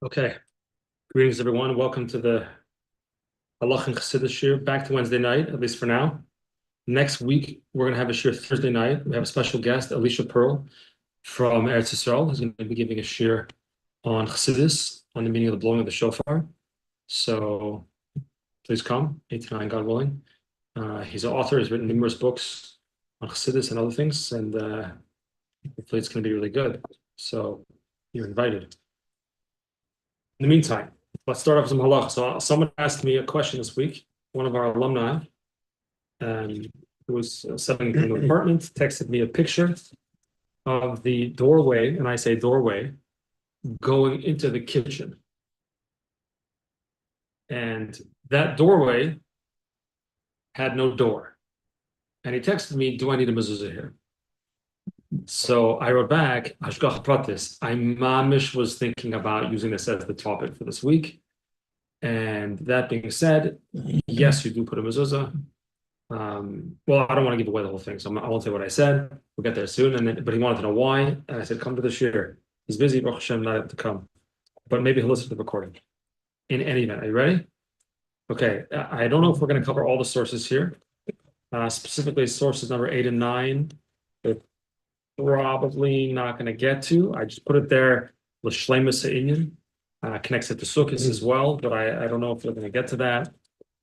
Okay, greetings everyone. Welcome to the Halacha and Chassidus shir. Back to Wednesday night, at least for now. Next week we're going to have a shir Thursday night. We have a special guest, Alicia Pearl from Eretz Yisrael, who's going to be giving a shir on Chassidus, on the meaning of the blowing of the shofar. So please come, 8 to 9, God willing. He's an author. He's written numerous books on Chassidus and other things, and hopefully it's going to be really good. So you're invited. In the meantime, let's start off with some halacha. So someone asked me a question this week. One of our alumni, who was selling in an apartment, texted me a picture of the doorway, and I say doorway, going into the kitchen. And that doorway had no door. And he texted me, do I need a mezuzah here? So I wrote back, Hashgacha Pratis. I mamish was thinking about using this as the topic for this week. And that being said, yes, you do put a mezuzah. Well, I don't want to give away the whole thing, so I won't say what I said. We'll get there soon. But he wanted to know why, and I said, "Come to the shir." He's busy, Baruch Hashem, not able to come, but maybe he'll listen to the recording. In any event, are you ready? Okay. I don't know if we're going to cover all the sources here, specifically sources number 8 and 9. We're probably not going to get to. I just put it there. L'shleimus ha'inyan. Connects it to Sukkot as well, but I don't know if we're going to get to that.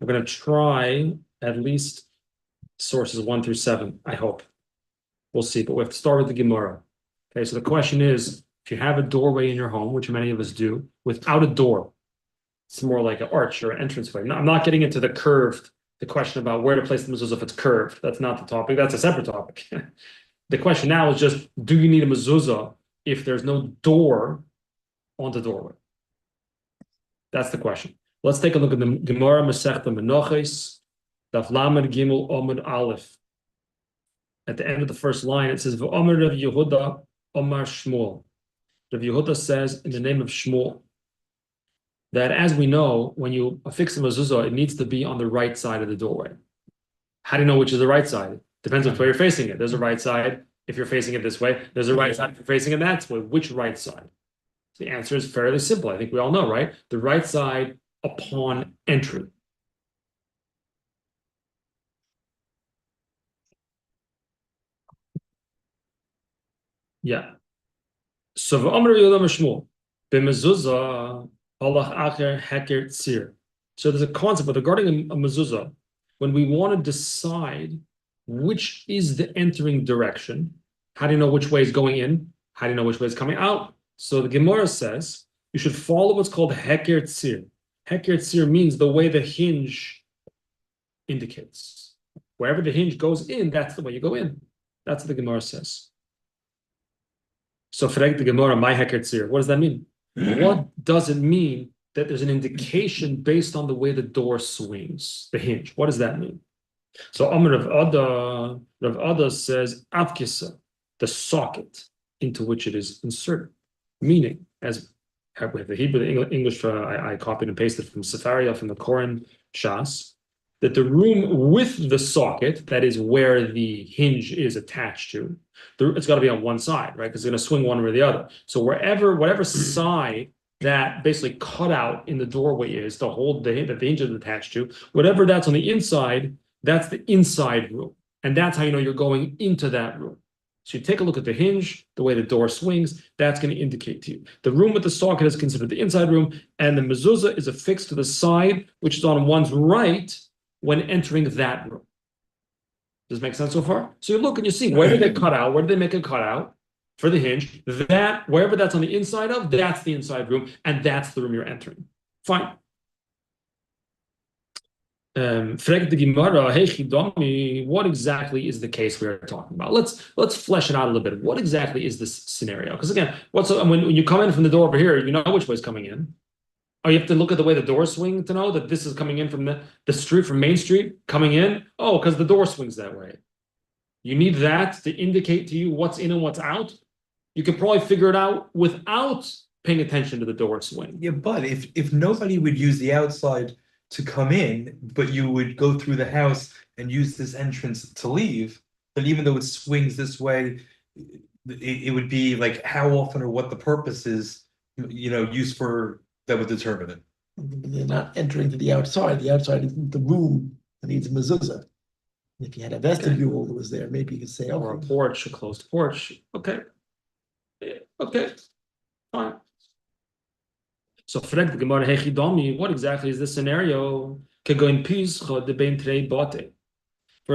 We're going to try at least sources 1 through 7, I hope. We'll see, but we have to start with the Gemara. Okay, so the question is, if you have a doorway in your home, which many of us do, without a door, it's more like an arch or an entranceway. No, I'm not getting into the question about where to place the mezuzah if it's curved. That's not the topic. That's a separate topic. The question now is just, do you need a mezuzah if there's no door on the doorway? That's the question. Let's take a look at the Gemara Masechta Menachos, Daf Lamed Gimel Omid Aleph. At the end of the first line, it says, V'omer Rav Yehuda Omar Shmuel. Rav Yehuda says, in the name of Shmuel, that as we know, when you affix a mezuzah, it needs to be on the right side of the doorway. How do you know which is the right side? Depends which way you're facing it. There's a right side if you're facing it this way. There's a right side if you're facing it that way. Which right side? The answer is fairly simple. I think we all know, right? The right side upon entry. Yeah. So v'amar Yehuda Shmuel b'mezuzah halach acher heker tzir. So there's a concept regarding a mezuzah when we want to decide which is the entering direction. How do you know which way is going in? How do you know which way is coming out? So the Gemara says you should follow what's called heker tzir. Heker tzir means the way the hinge indicates. Wherever the hinge goes in, that's the way you go in. That's what the Gemara says. So frag the Gemara, my heker tzir. What does that mean? What does it mean that there's an indication based on the way the door swings, the hinge? What does that mean? So Amr Rav Ada says avkisa, the socket into which it is inserted. Meaning, as with the Hebrew, the English, I copied and pasted from Sefaria, from the Koran Shas, that the room with the socket, that is where the hinge is attached to, it's got to be on one side, right? Because it's going to swing one way or the other. So whatever side that basically cut out in the doorway is to hold that the hinge is attached to, whatever that's on the inside, that's the inside room. And that's how you know you're going into that room. So you take a look at the hinge, the way the door swings, that's going to indicate to you. The room with the socket is considered the inside room, and the mezuzah is affixed to the side, which is on one's right when entering that room. Does it make sense so far? So you look and you see, where did they cut out? Where did they make a cutout for the hinge? That, wherever that's on the inside of, that's the inside room, and that's the room you're entering. Fine. What exactly is the case we are talking about? Let's flesh it out a little bit. What exactly is this scenario? Because again, when you come in from the door over here, you know which way is coming in. Oh, you have to look at the way the door swings to know that this is coming in from the street, from Main Street, coming in. Oh, because the door swings that way. You need that to indicate to you what's in and what's out. You can probably figure it out without paying attention to the door swing. Yeah, but if nobody would use the outside to come in, but you would go through the house and use this entrance to leave, then even though it swings this way, it would be like how often or what the purpose is, used for that would determine it. They're not entering to the outside. The outside isn't the room that needs a mezuzah. If you had a vestibule that was there, maybe you could say, or a okay. porch, a closed porch. Okay. Okay. Fine. So fragt the Gemara, Hechidomi, what exactly is this scenario? For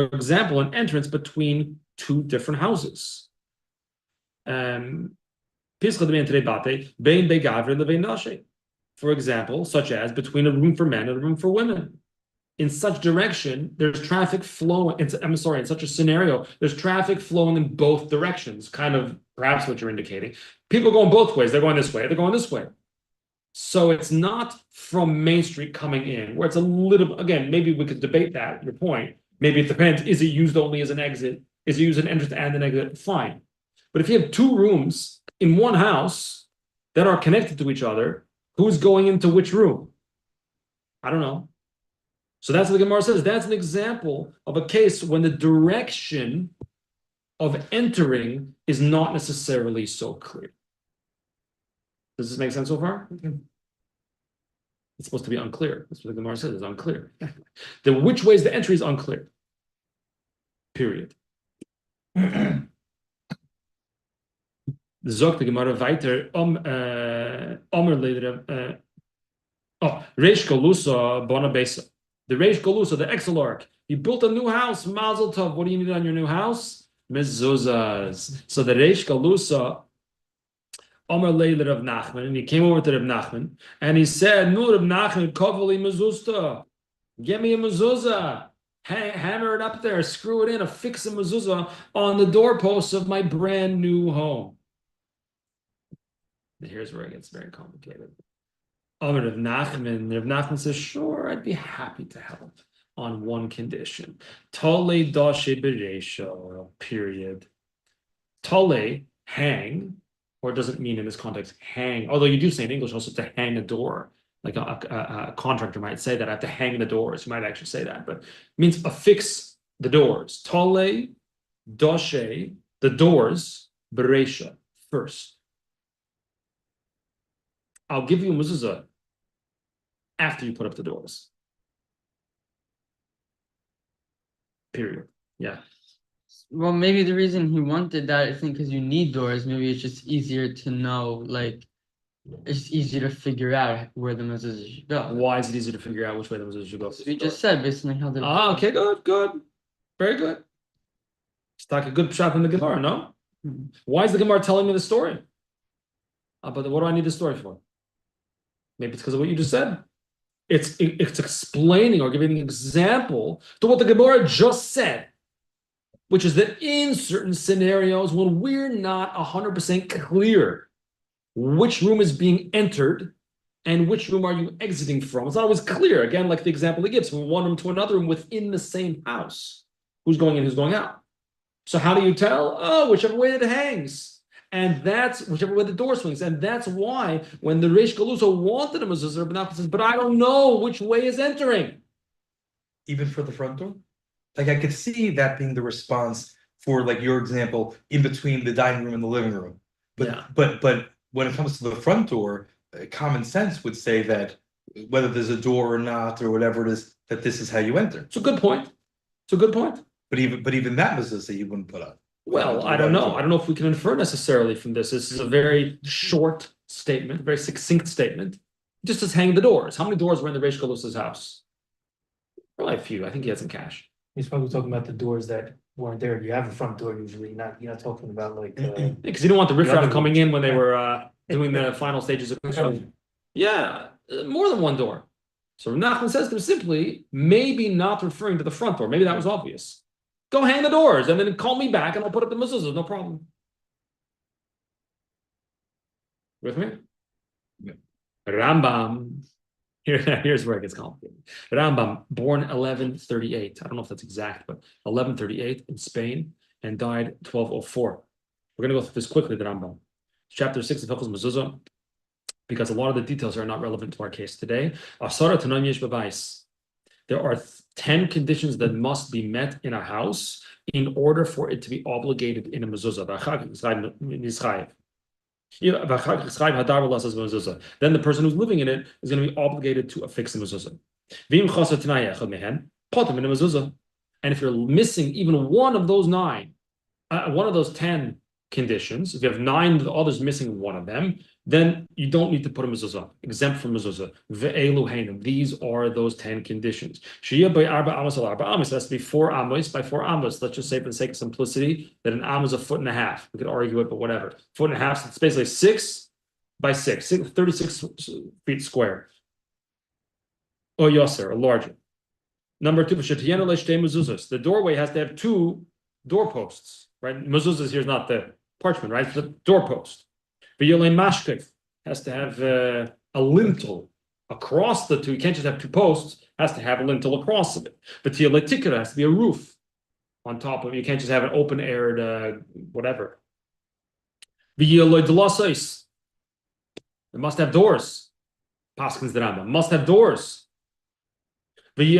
example, an entrance between two different houses. For example, such as between a room for men and a room for women. In such direction, there's traffic flowing. I'm sorry, in such a scenario, there's traffic flowing in both directions, kind of perhaps what you're indicating. People going both ways. They're going this way, they're going this way. So it's not from Main Street coming in, where it's a little, again, maybe we could debate that, your point. Maybe it depends. Is it used only as an exit? Is it used as an entrance and an exit? Fine. But if you have two rooms in one house that are connected to each other, who's going into which room? I don't know. So that's what the Gemara says. That's an example of a case when the direction of entering is not necessarily so clear. Does this make sense so far? It's supposed to be unclear. That's what the Gemara says, it's unclear. The which way is the entry is unclear. Period. Zog the Gemara weiter, Omer later, Reish Galusa Bona Besa. The Reish Galusa, the Exelarch, he built a new house, Mazel Tov. What do you need on your new house? Mezuzahs. So the Reish Galusa, Omer later Rav Nachman, and he came over to Rav Nachman, and he said, "Nu Rav Nachman, kovali mezuzah. Get me a mezuzah. Hammer it up there, screw it in, affix a mezuzah on the doorposts of my brand new home." Here's where it gets very complicated. Rav Nachman says, "Sure, I'd be happy to help on one condition. Tole dashe bereisha, period. Tole, hang, or it doesn't mean in this context, hang. Although you do say in English also to hang a door. Like a contractor might say that, I have to hang the doors. You might actually say that, but it means affix the doors. Tole, dashe, the doors, bereisha, first. I'll give you a mezuzah after you put up the doors. Period. Yeah. Well, maybe the reason he wanted that isn't because you need doors. Maybe it's just easier to know, like, it's easier to figure out where the mezuzah should go. Why is it easy to figure out which way the mezuzah should go? So you just said based on how the. Okay, good. Very good. It's like a good shot in the Gemara, no? Hmm. Why is the Gemara telling me the story? But what do I need the story for? Maybe it's because of what you just said. It's explaining or giving an example to what the Gemara just said, which is that in certain scenarios when we're not 100% clear which room is being entered and which room are you exiting from, it's not always clear. Again, like the example he gives, from one room to another room within the same house, who's going in, who's going out. So how do you tell? Oh, whichever way it hangs. And that's whichever way the door swings. And that's why when the Reish Galusa wanted a mezuzah, Rabbi says, but I don't know which way is entering. Even for the front door? Like I could see that being the response for like your example in between the dining room and the living room. But Yeah. but when it comes to the front door, common sense would say that whether there's a door or not or whatever it is, that this is how you enter. It's a good point. It's a good point. But even that mezuzah you wouldn't put up. Well, I don't know. I don't know if we can infer necessarily from this. This is a very short statement, very succinct statement. Just says hang the doors. How many doors were in the Reish Galusa's house? Probably a few. I think he had some cash. He's probably talking about the doors that weren't there. You have a front door usually, you're not talking about like. Because he didn't want the riffraff other coming doors. in when they were doing the final stages of construction. Yeah, more than one door. So Nachman says to him simply, maybe not referring to the front door. Maybe that was obvious. Go hang the doors and then call me back and I'll put up the mezuzah. No problem. With me? Yeah. Rambam. Here's where it gets complicated. Rambam, born 1138. I don't know if that's exact, but 1138 in Spain and died 1204. We're going to go through this quickly, the Rambam. Chapter 6 of Hilchos Mezuzah, because a lot of the details are not relevant to our case today. Asara Tanan Yesh B'Bais. There are 10 conditions that must be met in a house in order for it to be obligated in a mezuzah. Then the person who's living in it is going to be obligated to affix the mezuzah. And if you're missing even one of those 9, one of those 10 conditions, if you have 9 of the others missing one of them, then you don't need to put a mezuzah, exempt from mezuzah. These are those 10 conditions. It has to be 4 amos by 4 amos. Let's just say, for the sake of simplicity, that an am is 1.5 feet. We could argue it, but whatever. 1.5 feet, so it's basically 6 by 6, 36 feet square. Or yoser, or larger. Number 2, the doorway has to have 2 doorposts, right? Mezuzahs here is not the parchment, right? It's the doorpost. Mashkef has to have a lintel across the 2. You can't just have 2 posts, it has to have a lintel across of it. But tikra has to be a roof on top of it. You can't just have an open aired whatever. It must have doors. Paskins Rambam must have doors. The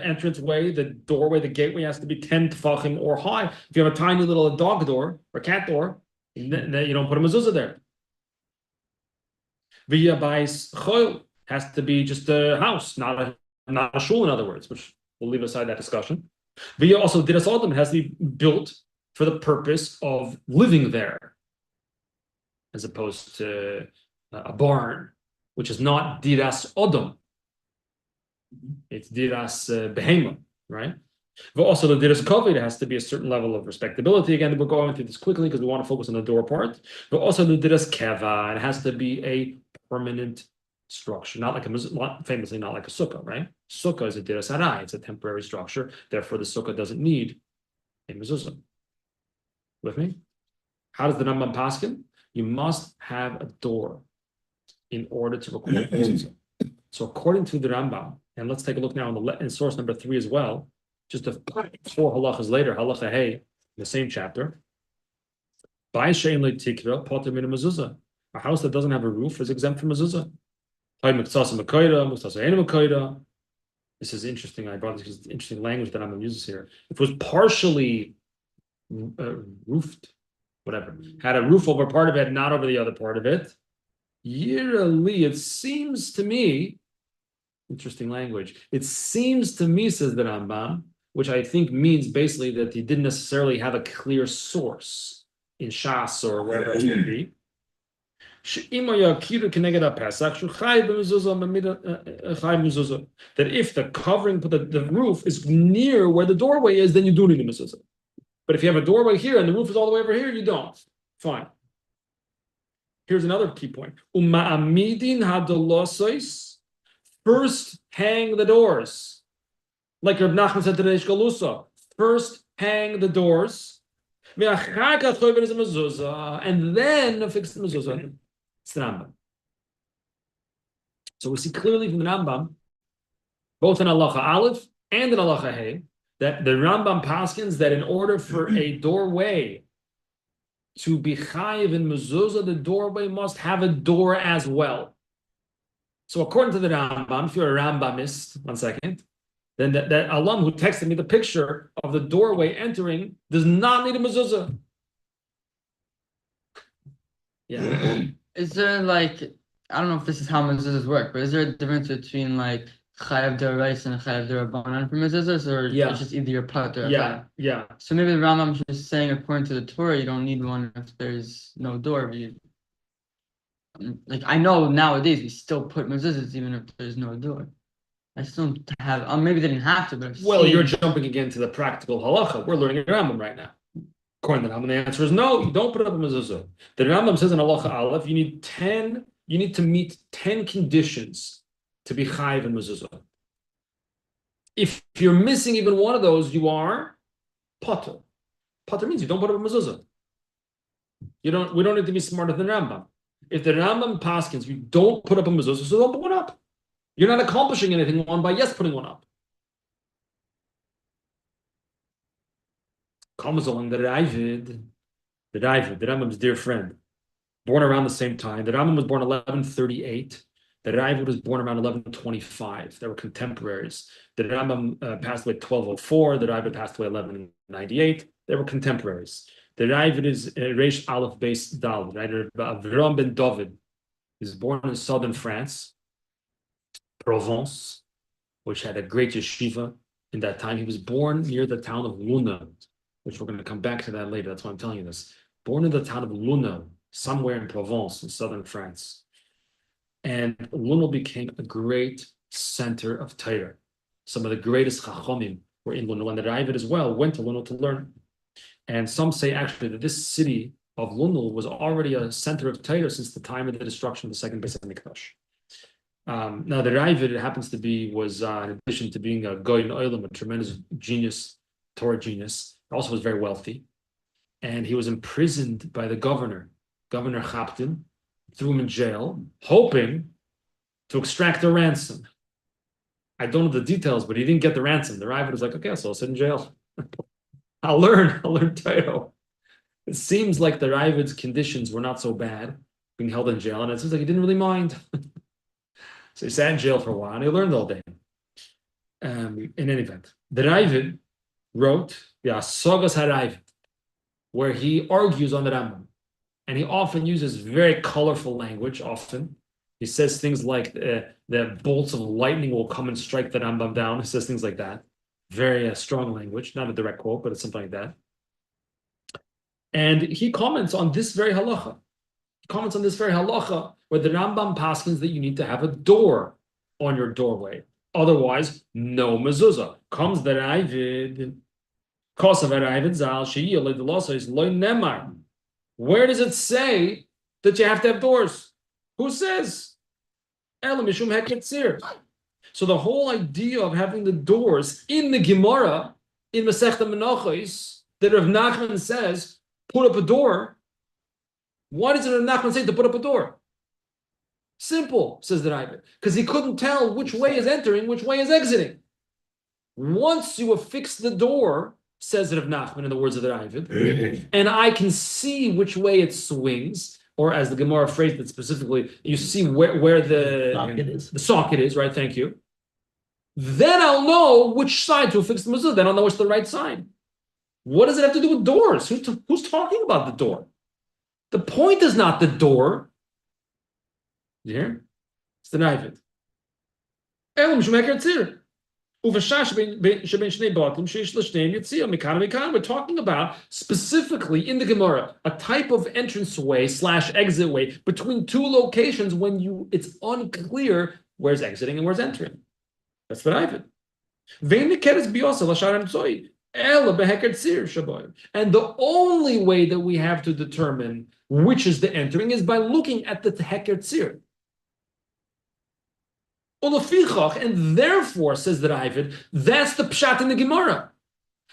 entranceway, the doorway, the gateway has to be 10 tefachim or high. If you have a tiny little dog door or cat door, then you don't put a mezuzah there. Via bais choil has to be just a house, not a shul, in other words, which we'll leave aside that discussion. Via also diras odom has to be built for the purpose of living there, as opposed to a barn, which is not diras odom. It's diras behema, right? But also the diras kovid has to be a certain level of respectability. Again, we're going through this quickly because we want to focus on the door part. But also the diras keva, it has to be a permanent structure, not like famously not like a sukkah, right? Sukkah is a diras harai, it's a temporary structure. Therefore, the sukkah doesn't need a mezuzah. With me? How does the Rambam paskin? You must have a door in order to record mezuzah. So according to the Rambam, and let's take a look now in source number 3 as well, just 4 halachas later, halacha hey, in the same chapter. A house that doesn't have a roof is exempt from mezuzah. This is interesting. I brought this interesting language that Rambam uses here. If it was partially roofed, whatever, had a roof over part of it, not over the other part of it, yearly, it seems to me, interesting language. It seems to me, says the Rambam, which I think means basically that he didn't necessarily have a clear source in Shas or wherever it may be. That if the covering, the roof is near where the doorway is, then you do need a mezuzah. But if you have a doorway here and the roof is all the way over here, you don't. Fine. Here's another key point. First hang the doors. Like Reb Nachman said to the Reish Galusa, first hang the doors, and then fix the mezuzah. It's the Rambam. So we see clearly from the Rambam, both in Halacha Aleph and in Halacha Hey, that the Rambam paskins that in order for a doorway to be chayiv in mezuzah, the doorway must have a door as well. So according to the Rambam, if you're a Rambamist, 1 second, then that alum who texted me the picture of the doorway entering does not need a mezuzah. Yeah. Is there like, I don't know if this is how mezuzahs work, but is there a difference between like chayav d'oraisa and chayav d'rabbanan for mezuzahs, or it's just either your prat or yeah. So maybe the Rambam's just saying according to the Torah, you don't need one if there's no door. Like I know nowadays we still put mezuzahs even if there's no door. I still don't have. Maybe they didn't have to, but you're jumping again to the practical halacha. We're learning a Rambam right now. According to the Rambam, the answer is no. You don't put up a mezuzah. The Rambam says in halacha aleph, you need to meet 10 conditions to be chayiv in mezuzah. If you're missing even one of those, you are potter. Potter means you don't put up a mezuzah. We don't need to be smarter than Rambam. If the Rambam paskins, you don't put up a mezuzah, so don't put one up. You're not accomplishing anything by putting one up. Comes along the Rambam's dear friend, born around the same time. The Rambam was born 1138. The Ravid was born around 1125. They were contemporaries. The Rambam passed away 1204. The Ravid passed away 1198. They were contemporaries. The Ravid is Reish Aleph Beis Dal. Right? Avram ben David is born in southern France, Provence, which had a great yeshiva in that time. He was born near the town of Luna, which we're going to come back to that later. That's why I'm telling you this. Born in the town of Luna, somewhere in Provence, in southern France. And Luna became a great center of Torah. Some of the greatest Chachomim were in Luna. When the Ravid as well went to Luna to learn. And some say actually that this city of Luna was already a center of Torah since the time of the destruction of the second Beis Hamikdash. Now the Ravid, it happens to be, was in addition to being a Goy Olam, a tremendous genius, Torah genius, also was very wealthy. And he was imprisoned by the governor, Governor Chaptin, threw him in jail, hoping to extract a ransom. I don't know the details, but he didn't get the ransom. The Ravid was like, okay, so I'll sit in jail. I'll learn Torah. It seems like the Ravid's conditions were not so bad, being held in jail, and it seems like he didn't really mind. So he sat in jail for a while, and he learned all day. In any event, the Ravid wrote Sogas HaRavid, where he argues on the Rambam. And he often uses very colorful language, often. He says things like the bolts of lightning will come and strike the Rambam down. He says things like that. Very strong language, not a direct quote, but it's something like that. And he comments on this very halacha. Where the Rambam paskins that you need to have a door on your doorway. Otherwise, no mezuzah. Comes the Ravid. Kosav Ravid zal she'iyah le'delosa is loy nemar. Where does it say that you have to have doors? Who says? Ela mishum heketzir. So the whole idea of having the doors in the Gemara, in Masechta Menachos, that Rav Nachman says, put up a door. Why does Rav Nachman say to put up a door? Simple, says the Ravid, because he couldn't tell which way is entering, which way is exiting. Once you affix the door, says Rav Nachman in the words of the Ravid, and I can see which way it swings, or as the Gemara phrased it specifically, you see where the socket is, right? Thank you. Then I'll know which side to affix the mezuzah. Then I'll know it's the right side. What does it have to do with doors? Who's talking about the door? The point is not the door. You hear? It's the Ravid. We're talking about specifically in the Gemara a type of entranceway / exit way between two locations when it's unclear where's exiting and where's entering. That's the Ravid. And the only way that we have to determine which is the entering is by looking at the Heker Tzir. And therefore, says the Ravid, that's the pshat in the Gemara.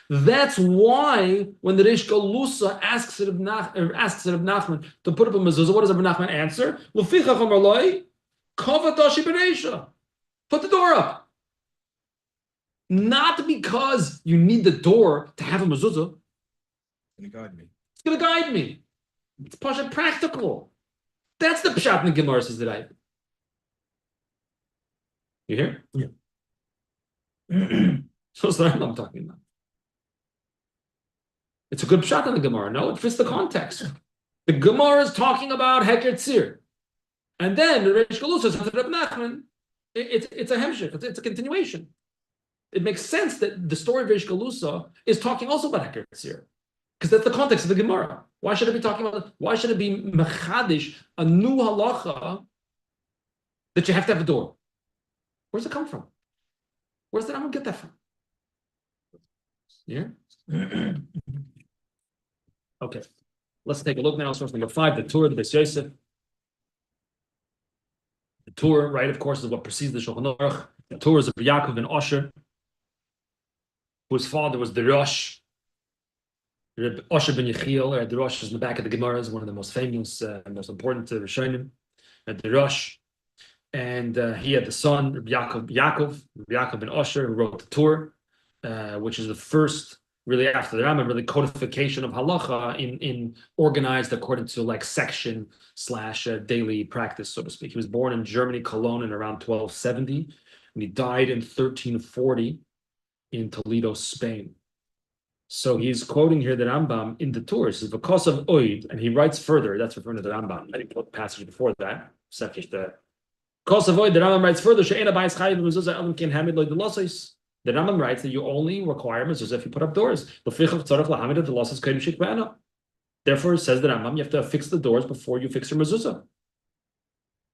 That's why when the Reish Galusa asks Rav Nachman to put up a mezuzah, what does Rav Nachman answer? Put the door up. Not because you need the door to have a mezuzah. It's going to guide me. It's going to guide me. It's practical. That's the pshat in the Gemara, says the Ravid. You hear? Yeah. So that's what I'm talking about. It's a good pshat in the Gemara. No, it fits the context. The Gemara is talking about Heker Tzir. And then the Reish Galusa says to Reb Nachman, it's a hemshich, it's a continuation. It makes sense that the story of Reish Galusa is talking also about Heker Tzir. Because that's the context of the Gemara. Why should it be talking about, why should it be mechadish, a new halacha, that you have to have a door? Where's it come from? Where's the Rambam get that from? Yeah? Okay. Let's take a look now. Source number 5, the Torah, the Beis Yosef. The Torah, right, of course, is what precedes the Shulchan Aruch. The Torah is of Yaakov ben Osher, whose father was the Rosh. Osher ben Yechiel, the Rosh is in the back of the Gemara, is one of the most famous, most important Rishonim. The Rosh. And he had the son, Yaakov ben Osher, who wrote the Torah, which is the first, really after the Rambam, really codification of halacha in organized according to like section / daily practice, so to speak. He was born in Germany, Cologne, in around 1270, and he died in 1340 in Toledo, Spain. So he's quoting here the Rambam in the Torah. He says, because of oid, and he writes further, that's referring to the Rambam. I didn't put the passage before that. Because of oid, the Rambam writes further, the Rambam writes that you only require mezuzah if you put up doors. Therefore, says the Rambam, you have to fix the doors before you fix your mezuzah.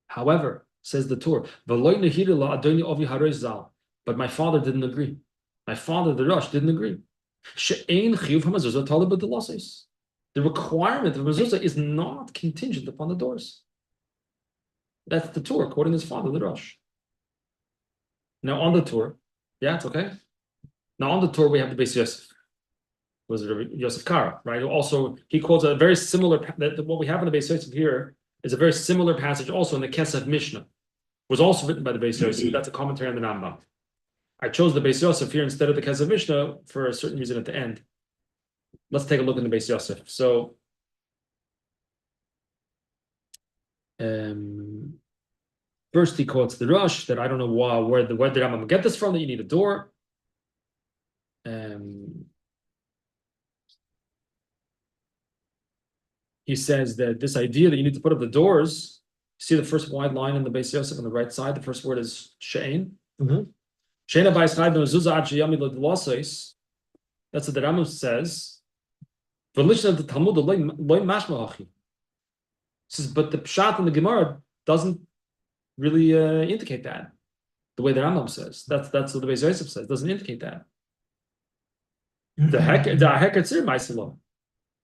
However, says the Torah, but my father didn't agree. My father, the Rosh, didn't agree. The requirement of mezuzah is not contingent upon the doors. That's the Torah, quoting his father, the Rosh. Now on the Torah, yeah, it's okay. Now on the Torah, we have the Beis Yosef. Was it Yosef Kara, right? Also, he quotes a very similar. What we have in the Beis Yosef here is a very similar passage, also in the Kesef Mishnah. Was also written by the Beis Yosef. That's a commentary on the Rambam. I chose the Beis Yosef here instead of the Kesef Mishnah for a certain reason at the end. Let's take a look in the Beis Yosef. So, first he quotes the Rosh that I don't know where the Rambam get this from, that you need a door. He says that this idea that you need to put up the doors, see the first wide line in the Beis Yosef on the right side, the first word is she'ein. She'ein abayis chayv mezuzah ad sheyamid l'dlosos. That's what the Rambam says. V'lishna the Talmud loy mashma hachi. Says, but the pshat in the Gemara doesn't really indicate that. The way the Rambam says. That's what the Beis Yosef says. Doesn't indicate that. The heker tzir ma'asilo.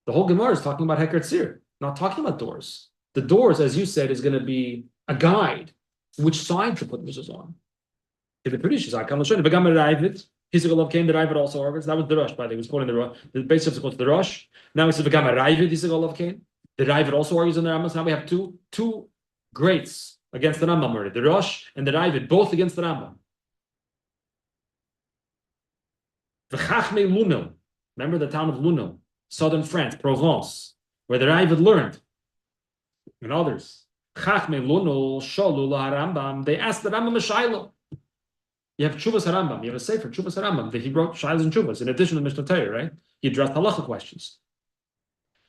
The whole Gemara is talking about Heker Tzir, not talking about doors. The doors, as you said, is going to be a guide which side to put mezuzah on. If the Purish I come to show you. The Ravid also argues. That was the Rosh, by the way. He was quoting the Rosh. The base of quotes the Rosh. Now he says the Ravid Hisagol Kain. The Ravid also argues in the Rambam. Now we have two greats against the Rambam already. The Rosh and the Ravid, both against the Rambam. The Chachmei Lunel. Remember the town of Lunel, southern France, Provence, where the Ravid learned, and others. Chachmei Lunel Shalu LaHarambam. They asked the Rambam a Shaila. You have Chuvas Harambam. You have a sefer Chuvas Harambam that he wrote Shailas and Chuvas in addition to Mishnah Torah, right? He addressed halacha questions.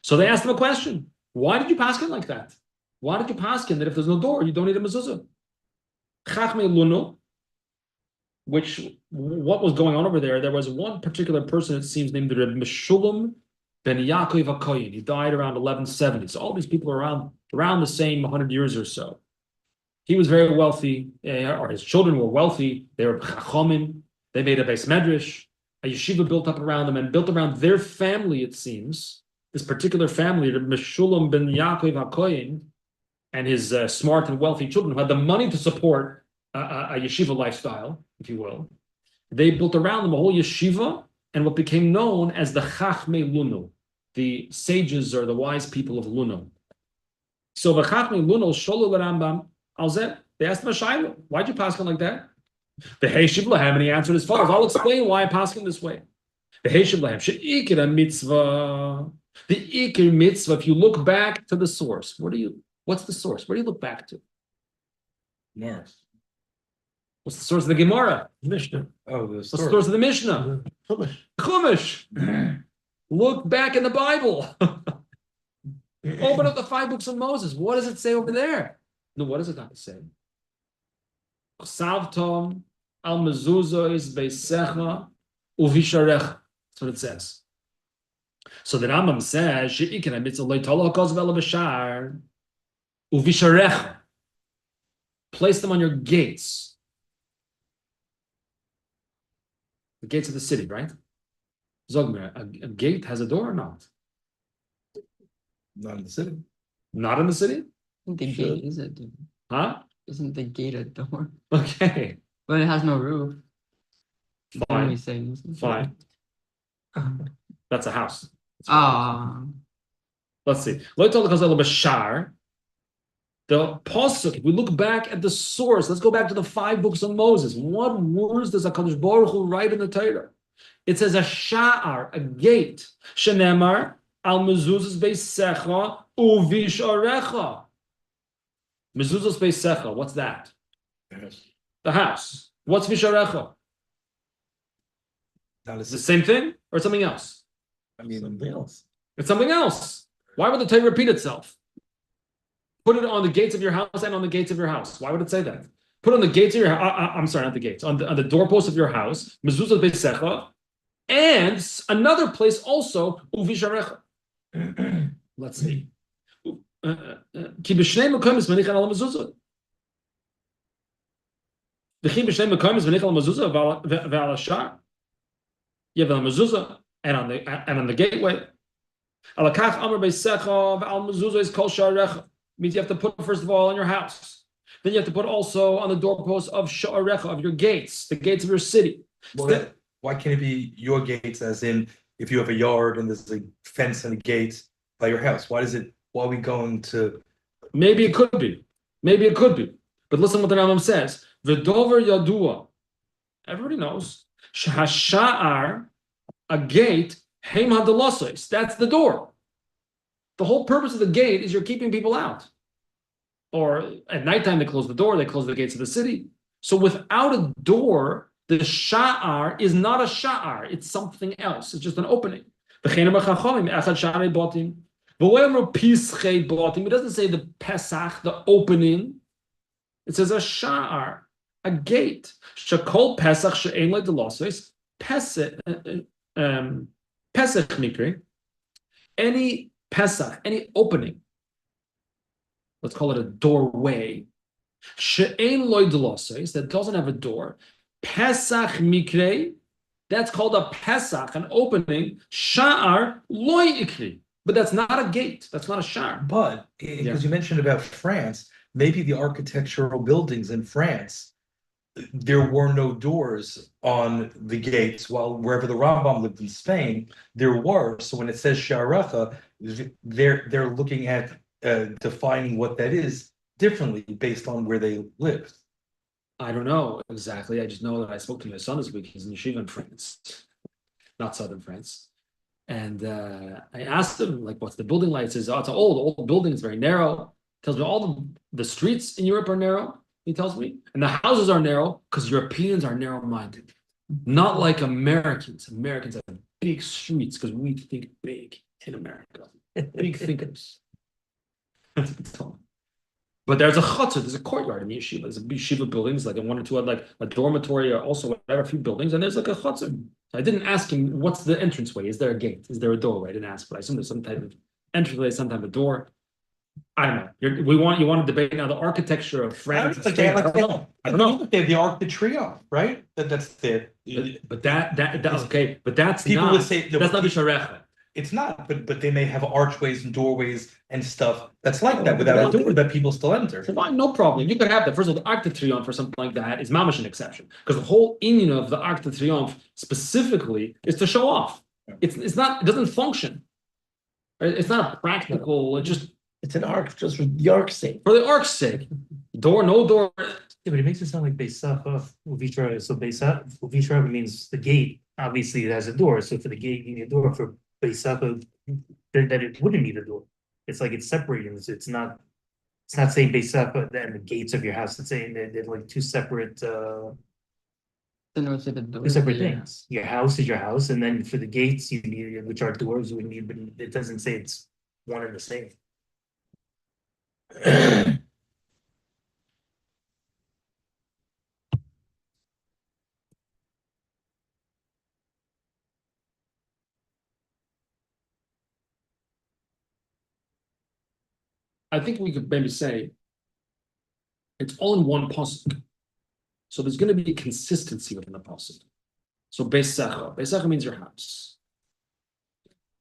So they asked him a question: why did you paskin like that? Why did you paskin that if there's no door, you don't need a mezuzah? Chachmei Lunel. What was going on over there? There was one particular person, it seems, named Reb Meshulam ben Yaakov HaKoyin. He died around 1170. So all these people are around the same 100 years or so. He was very wealthy, or his children were wealthy. They were chachomim. They made a beis medrash. A yeshiva built up around them and built around their family, it seems. This particular family, Reb Meshulam ben Yaakov HaKoyin, and his smart and wealthy children who had the money to support a yeshiva lifestyle, if you will. They built around them a whole yeshiva and what became known as the Chachmei Luno, the sages or the wise people of Luno. So the Chachmei Luno sholu l'Rambam alzeh. They asked him a shayla, why'd you pass him like that? The Heishiv Lahem, and he answered as follows. I'll explain why I pass him this way. The Heishiv Lahem she'ikir mitzvah. The ikir mitzvah. If you look back to the source, what's the source? Where do you look back to? Mars. What's the source of the Gemara? Mishnah. Oh, What's the source of the Mishnah? Chumash. Look back in the Bible. Open up the 5 books of Moses. What does it say over there? No, what does it not say? Savtom al mezuzah is beisecha uvisharecha. That's what it says. So the Rambam says, she'ikena mitzvah leitala hakos v'ela b'shar uvisharecha. Place them on your gates. The gates of the city, right? Zogmer, a gate has a door or not? Not in the city. Not in the city? I think the gate is a door. Huh? Isn't the gate a door? Okay. But it has no roof. Then we Fine. say Fine. That's a house. Let's see. The pasuk, if we look back at the source, let's go back to the 5 books of Moses. What words does HaKadosh Baruch Hu write in the Torah? It says a sha'ar, a gate. Shenemar al mezuzah's beisecha uvisharecha. Mezuzah's beisecha, what's that? Yes. The house. What's visharecha? Not a Is it the same thing or something else? I mean, Something else. It's something else. Why would the Torah repeat itself? Put it on the gates of your house and on the gates of your house. Why would it say that? Put on the gates of your house. I'm sorry, not the gates. On the doorpost of your house. Mezuzah beisecha, and another place also uvisharecha. Let's see. Ki b'shnei mekomis menichan al mezuzah. V'chi b'shnei mekomis menichan al mezuzah ve'al hashar. You have the mezuzah and on the gateway. Alakach amar beisecha ve'al mezuzah is kol sharecha. Means you have to put first of all in your house. Then you have to put also on the doorpost of sha'arecha, of your gates, the gates of your city. well, why can't it be your gates, as in if you have a yard and there's a fence and a gate by your house? Why are we going to? Maybe it could be. Maybe it could be. But listen what the Rambam says. V'dover yadua. Everybody knows. Hasha'ar, a gate, heim hadalosos. That's the door. The whole purpose of the gate is you're keeping people out. Or at nighttime, they close the door, they close the gates of the city. So without a door, the sha'ar is not a sha'ar, it's something else. It's just an opening. It doesn't say the Pesach, the opening. It says a sha'ar, a gate. Shakol Pesach she'ein le delosos, Pesach mikri, any Pesach, any opening, let's call it a doorway, she'ein loy delosos, that doesn't have a door, Pesach mikre, that's called a Pesach, an opening, sha'ar loy ikri, but that's not a gate, that's not a sha'ar. But because you mentioned about France, maybe the architectural buildings in France, there were no doors on the gates, while wherever the Rambam lived in Spain, there were. So when it says Sha'arecha, they're looking at defining what that is differently based on where they lived. I don't know exactly. I just know that I spoke to my son this week. He's in yeshiva in France, not southern France. And I asked him, like, what's the building like? He says, oh, it's an old building. It's very narrow. Tells me all the streets in Europe are narrow, he tells me. And the houses are narrow because Europeans are narrow-minded. Not like Americans. Americans have big streets because we think big in America. Big thinkers. That's what he told me. But there's a chutzah, there's a courtyard in the yeshiva. There's a yeshiva building, it's like one or two had like a dormitory or also whatever, a few buildings, and there's like a chutzah. I didn't ask him, what's the entranceway? Is there a gate? Is there a doorway? I didn't ask, but I assume there's some type of entranceway, some type of door. I don't know. You want to debate now the architecture of France. I don't know. I don't know. They have the Arc de Triomphe, right? That's the. But that okay. But that's People not. would say That's not Bisharecha. it's not, but they may have archways and doorways and stuff that's like that without a door that people still enter. Fine, no problem. You could have that. First of all, the Arc de Triomphe or something like that is mamash an exception because the whole inyan of the Arc de Triomphe specifically is to show off. It's not. It doesn't function. It's not a practical. It's an arc just for the arc's sake. For the arc's sake. Door, no door. Yeah, but it makes it sound like Beisach Uvitra. So Beisach Uvitra means the gate. Obviously, it has a door. So for the gate, you need a door. For Beisach, that it wouldn't need a door. It's like it's separating. It's not. It's not saying Beisach and the gates of your house. It's saying that they're like two separate. Two separate things. Your house is your house, and then for the gates, you need, which are doors, you would need. But it doesn't say it's one and the same. I think we could maybe say it's all in one pasuk. So there's going to be consistency within the pasuk. So Beisach means your house.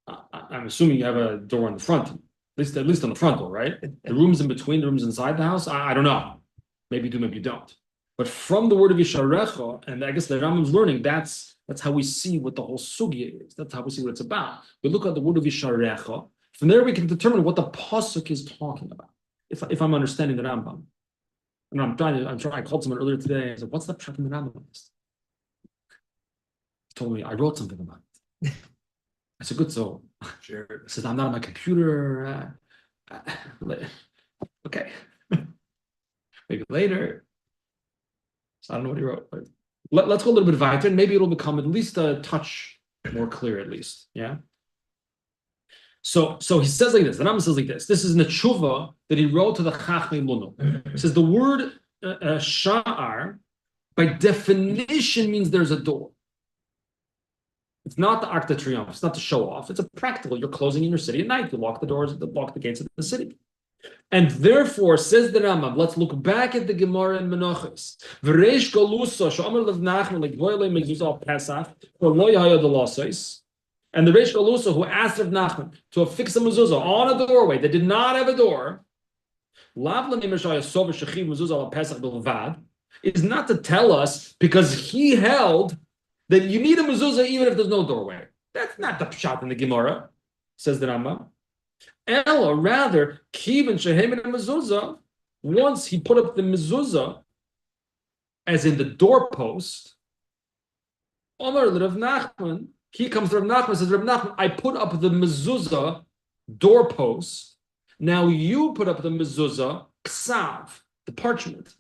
I'm assuming you have a door on the front, at least on the front door, right? The rooms in between, the rooms inside the house. I don't know. Maybe you do, maybe you don't. But from the word of Yisharecha, and I guess the Rambam's learning, that's how we see what the whole sugya is. That's how we see what it's about. We look at the word of Yisharecha. From there, we can determine what the pasuk is talking about. If I'm understanding the Rambam, and I'm trying. I called someone earlier today. I said, "What's the pshat in the Rambam?" He told me I wrote something about it. I said, "Good." So, sure. I said, "I'm not on my computer." Okay, maybe later. So I don't know what he wrote. But let's go a little bit weiter, and maybe it'll become at least a touch more clear. At least, yeah. So he says like this. The Rambam says like this. This is in the tshuva that he wrote to the Chachmei Luno. He says the word sha'ar by definition means there's a door. It's not the Arc de Triomphe. It's not to show off. It's a practical. You're closing in your city at night. You lock the doors, lock the gates of the city. And therefore, says the Rambam, let's look back at the Gemara in Menachos. V'reish galusa she'amar lev Nachman like voyle Mezuzah Pesach for lo yahaya delosos. And the Reish Galusa who asked Rav Nachman to affix a mezuzah on a doorway that did not have a door, is not to tell us because he held that you need a mezuzah even if there's no doorway. That's not the pshat in the Gemara, says the Rambam. Ella, rather, kivin shehem in a mezuzah, once he put up the mezuzah, as in the doorpost, Omar Rav Nachman, he comes to Rav Nachman and says, Rav Nachman, I put up the mezuzah doorpost. Now you put up the mezuzah ksav, the parchment.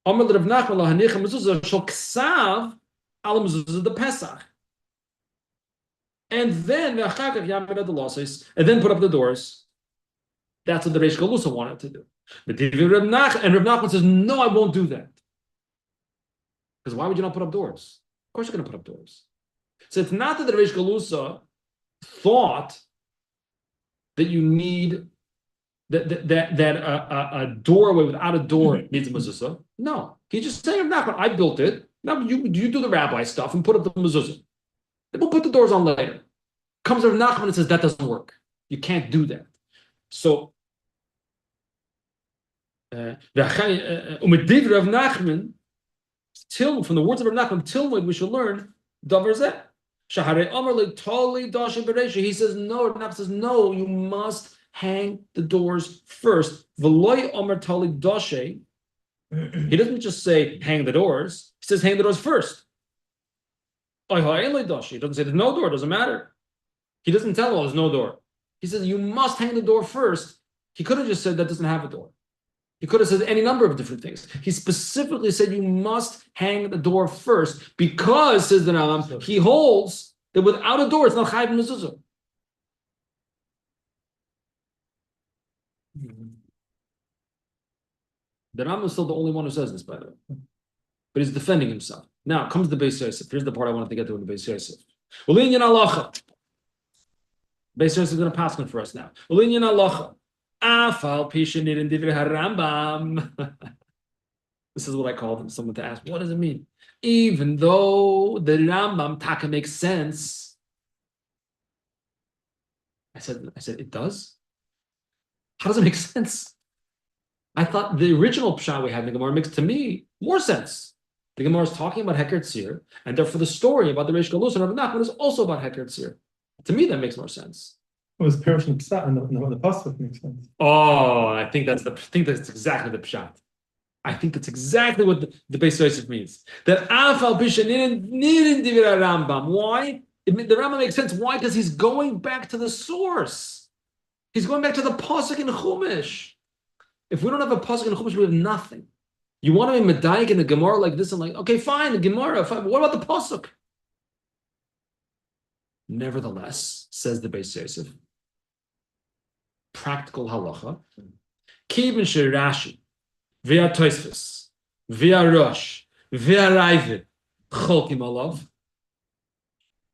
Amar Rav Nachman lahanicha mezuzah shel ksav al mezuzah the Pesach. And then put up the doors. That's what the Reish Galusa wanted to do. And Rav Nachman says, no, I won't do that. Because why would you not put up doors? Of course you're going to put up doors. So it's not that the Reish Galusa thought that you need that a doorway without a door needs a mezuzah. No, he's just saying, I built it. Now you do the rabbi stuff and put up the mezuzah. Then we'll put the doors on later. Comes Rav Nachman and says that doesn't work. You can't do that. So Rav Nachman, from the words of Rav Nachman, Tilmud, we should learn davar zeh. He says, no, Rav Nachman says, no, you must hang the doors first. He doesn't just say hang the doors, he says hang the doors first. He doesn't say there's no door, doesn't matter. He doesn't tell, there's no door. He says you must hang the door first. He could have just said that doesn't have a door. He could have said any number of different things. He specifically said you must hang the door first because, says the Rambam, he holds that without a door, it's not chayiv mezuzah. The Rambam is still the only one who says this, by the way. But he's defending himself. Now comes the Beis Yosef. Here's the part I wanted to get to in the Beis Yosef. Ulinyan halacha. Beis Yosef is going to pass on for us now. Ulinyan halacha. Afal pishinit in divrei harambam. This is what I called someone to ask. What does it mean? Even though the Rambam taka makes sense, I said it does. How does it make sense? I thought the original pshat we had in the Gemara makes to me more sense. The Gemara is talking about Heker Tzir, and therefore the story about the Reish Galusa and Rav Nachman is also about Heker Tzir. To me, that makes more sense. It was Perush and Pshat, and the pasuk makes sense. Oh, I think that's exactly the pshat. I think that's exactly what the Beis Yosef means. That afal pishanin divrei Rambam. Why? The Rambam makes sense. Why? Because he's going back to the source. He's going back to the pasuk in Chumash. If we don't have a pasuk in Chumash, we have nothing. You want to be medayik in the Gemara like this and like, okay, fine, the Gemara, fine, but what about the pasuk? Nevertheless, says the Beis Yosef, practical halacha, kivin shirashi, via Tosfos, via Rosh, via Raivid, cholkim alav.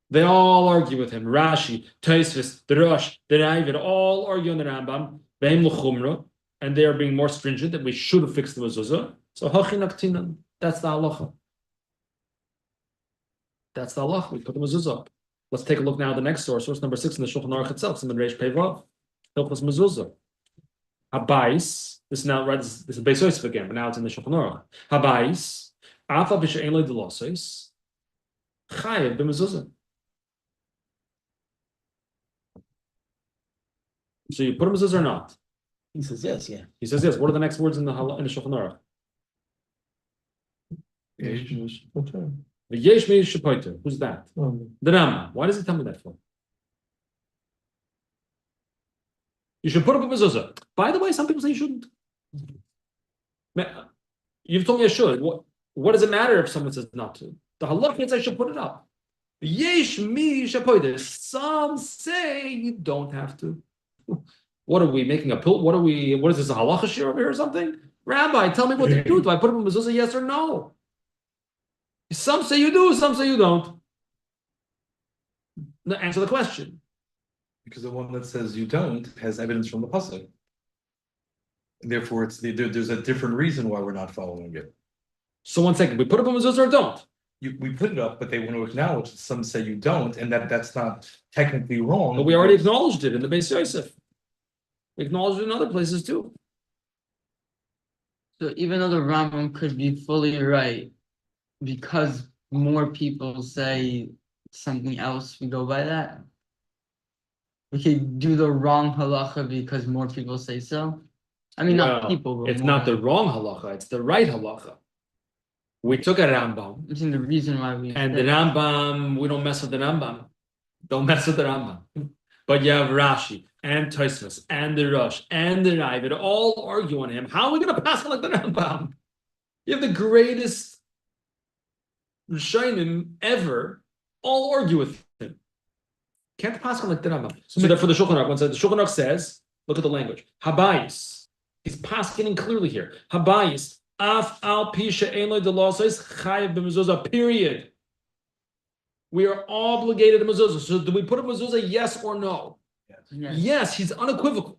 They all argue with him. Rashi, Tosfos, the Rosh, the Raivid, all argue on the Rambam, behem l'chumra, and they are being more stringent that we should have fixed the mezuzah. So hachinaktinan, that's the halacha. That's the halacha. We put the mezuzah up. Let's take a look now at the next source number 6 in the Shulchan Aruch itself. Simon Reish Pei Vav, Hilchos Mezuzah. Habais. This is now right. This is Beis Yosef again, but now it's in the Shulchan Aruch. Habais. Afa b'she'en lo delosos. Chayev b'mezuzah. So you put a mezuzah or not? He says yes, yeah. He says yes. What are the next words in the Shulchan Aruch? The Yesh Meir Shepoiter. Who's that? The Rambam. Why does he tell me that for? You should put up a mezuzah. By the way, some people say you shouldn't. You've told me I should. What does it matter if someone says not to? The halacha is I should put it up. Yesh mi shapoides. Some say you don't have to. What are we making a pill? What is this, a halacha shir over here or something? Rabbi, tell me what to do. Do I put him in mezuzah, yes or no? Some say you do, some say you don't. Now, answer the question. Because the one that says you don't has evidence from the pasuk. And therefore, there's a different reason why we're not following it. So 1 second, we put up a mezuzah or don't? We put it up, but they want to acknowledge that some say you don't, and that's not technically wrong. But we already acknowledged it in the Beis Yosef. We acknowledged it in other places too. So even though the Rambam could be fully right, because more people say something else, we go by that. We could do the wrong halacha because more people say so. I mean, not Well, people, but it's more. not the wrong halacha, it's the right halacha. We took a Rambam, I'm saying the reason why we and the say- Rambam, we don't mess with the Rambam. Don't mess with the Rambam. But you have Rashi and Tosfos and the Rosh and the Ravid all argue on him. How are we going to pass it like the Rambam? You have the greatest Rishonim ever all argue with him. Can't pass it like the Rambam. So therefore, the Shulchan Aruch, the Shulchan Aruch says, look at the language. Habayis. He's passing clearly here. Habayis. Af al pisha ein lo delosais chayev b'mezuzah. Period. We are obligated to mezuzah. So do we put a mezuzah, yes or no? Yes. Yes, he's unequivocal.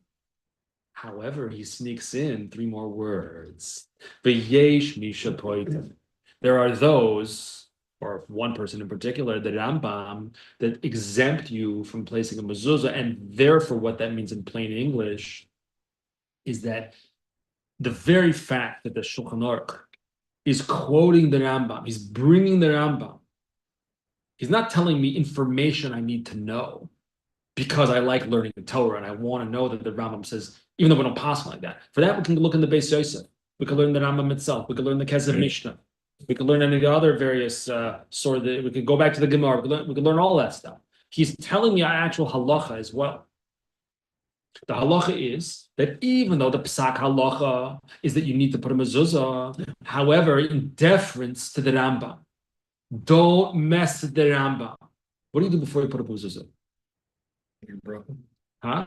However, he sneaks in 3 more words. V'yesh misha poitim. There are those, or one person in particular, the Rambam, that exempt you from placing a mezuzah, and therefore what that means in plain English is that the very fact that the Shulchan Aruch is quoting the Rambam, he's bringing the Rambam, he's not telling me information I need to know because I like learning the Torah and I want to know that the Rambam says, even though we don't pass like that. For that, we can look in the Beis Yosef. We can learn the Rambam itself. We can learn the Kesef Mishnah. We can learn any of the other various we could go back to the Gemara. We can learn all that stuff. He's telling me actual halacha as well. The halacha is that even though the psak halacha is that you need to put a mezuzah, however, in deference to the Rambam, don't mess with the Rambam. What do you do before you put a mezuzah? Huh?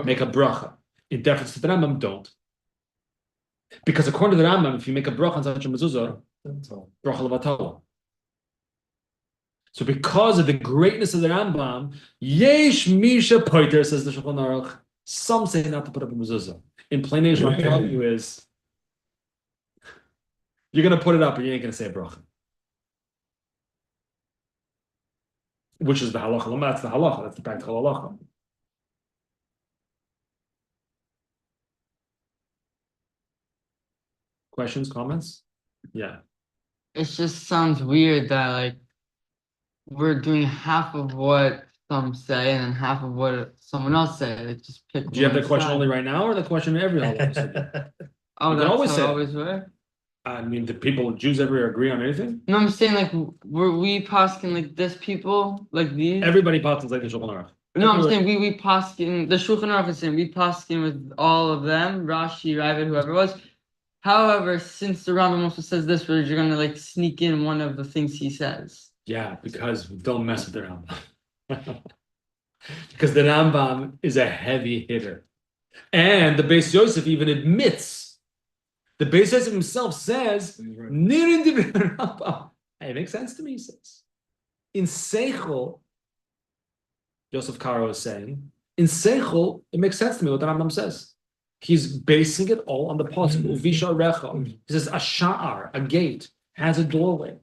Make a bracha. In deference to the Rambam, don't. Because according to the Rambam, if you make a bracha on such a mezuzah, bracha levatala. So because of the greatness of the Rambam, yesh misha poiter, says the Shulchan Aruch, some say not to put up a mezuzah. In plain English, what I'm telling you is, you're going to put it up and you ain't going to say a bracha. Which is the halacha. That's the halacha. That's the practical halacha. Questions, comments? Yeah. It just sounds weird that like we're doing half of what some say and then half of what someone else say. Like just pick. Do you have one the question side. only right now, or the question every halacha? Oh, You can that's always how say it it. always were. I mean, do Jews ever agree on anything? No, I'm saying like we posking like this people like these. Everybody passes like the Shulchan Aruch. No, I'm saying we posking the Shulchan Aruch is saying we posking with all of them, Rashi, Ravid, whoever it was. However, since the Rambam also says this, where you're gonna like sneak in one of the things he says. Yeah, because don't mess with the Rambam. Because the Rambam is a heavy hitter. And the Beis Yosef even admits, the Beis Yosef himself says, "Nirin divrei Rambam." Hey, it makes sense to me, he says. In Seichel, Yosef Karo is saying, in Seichel, it makes sense to me what the Rambam says. He's basing it all on the pasuk, Uvisha Recha. He says, a sha'ar, a gate, has a doorway.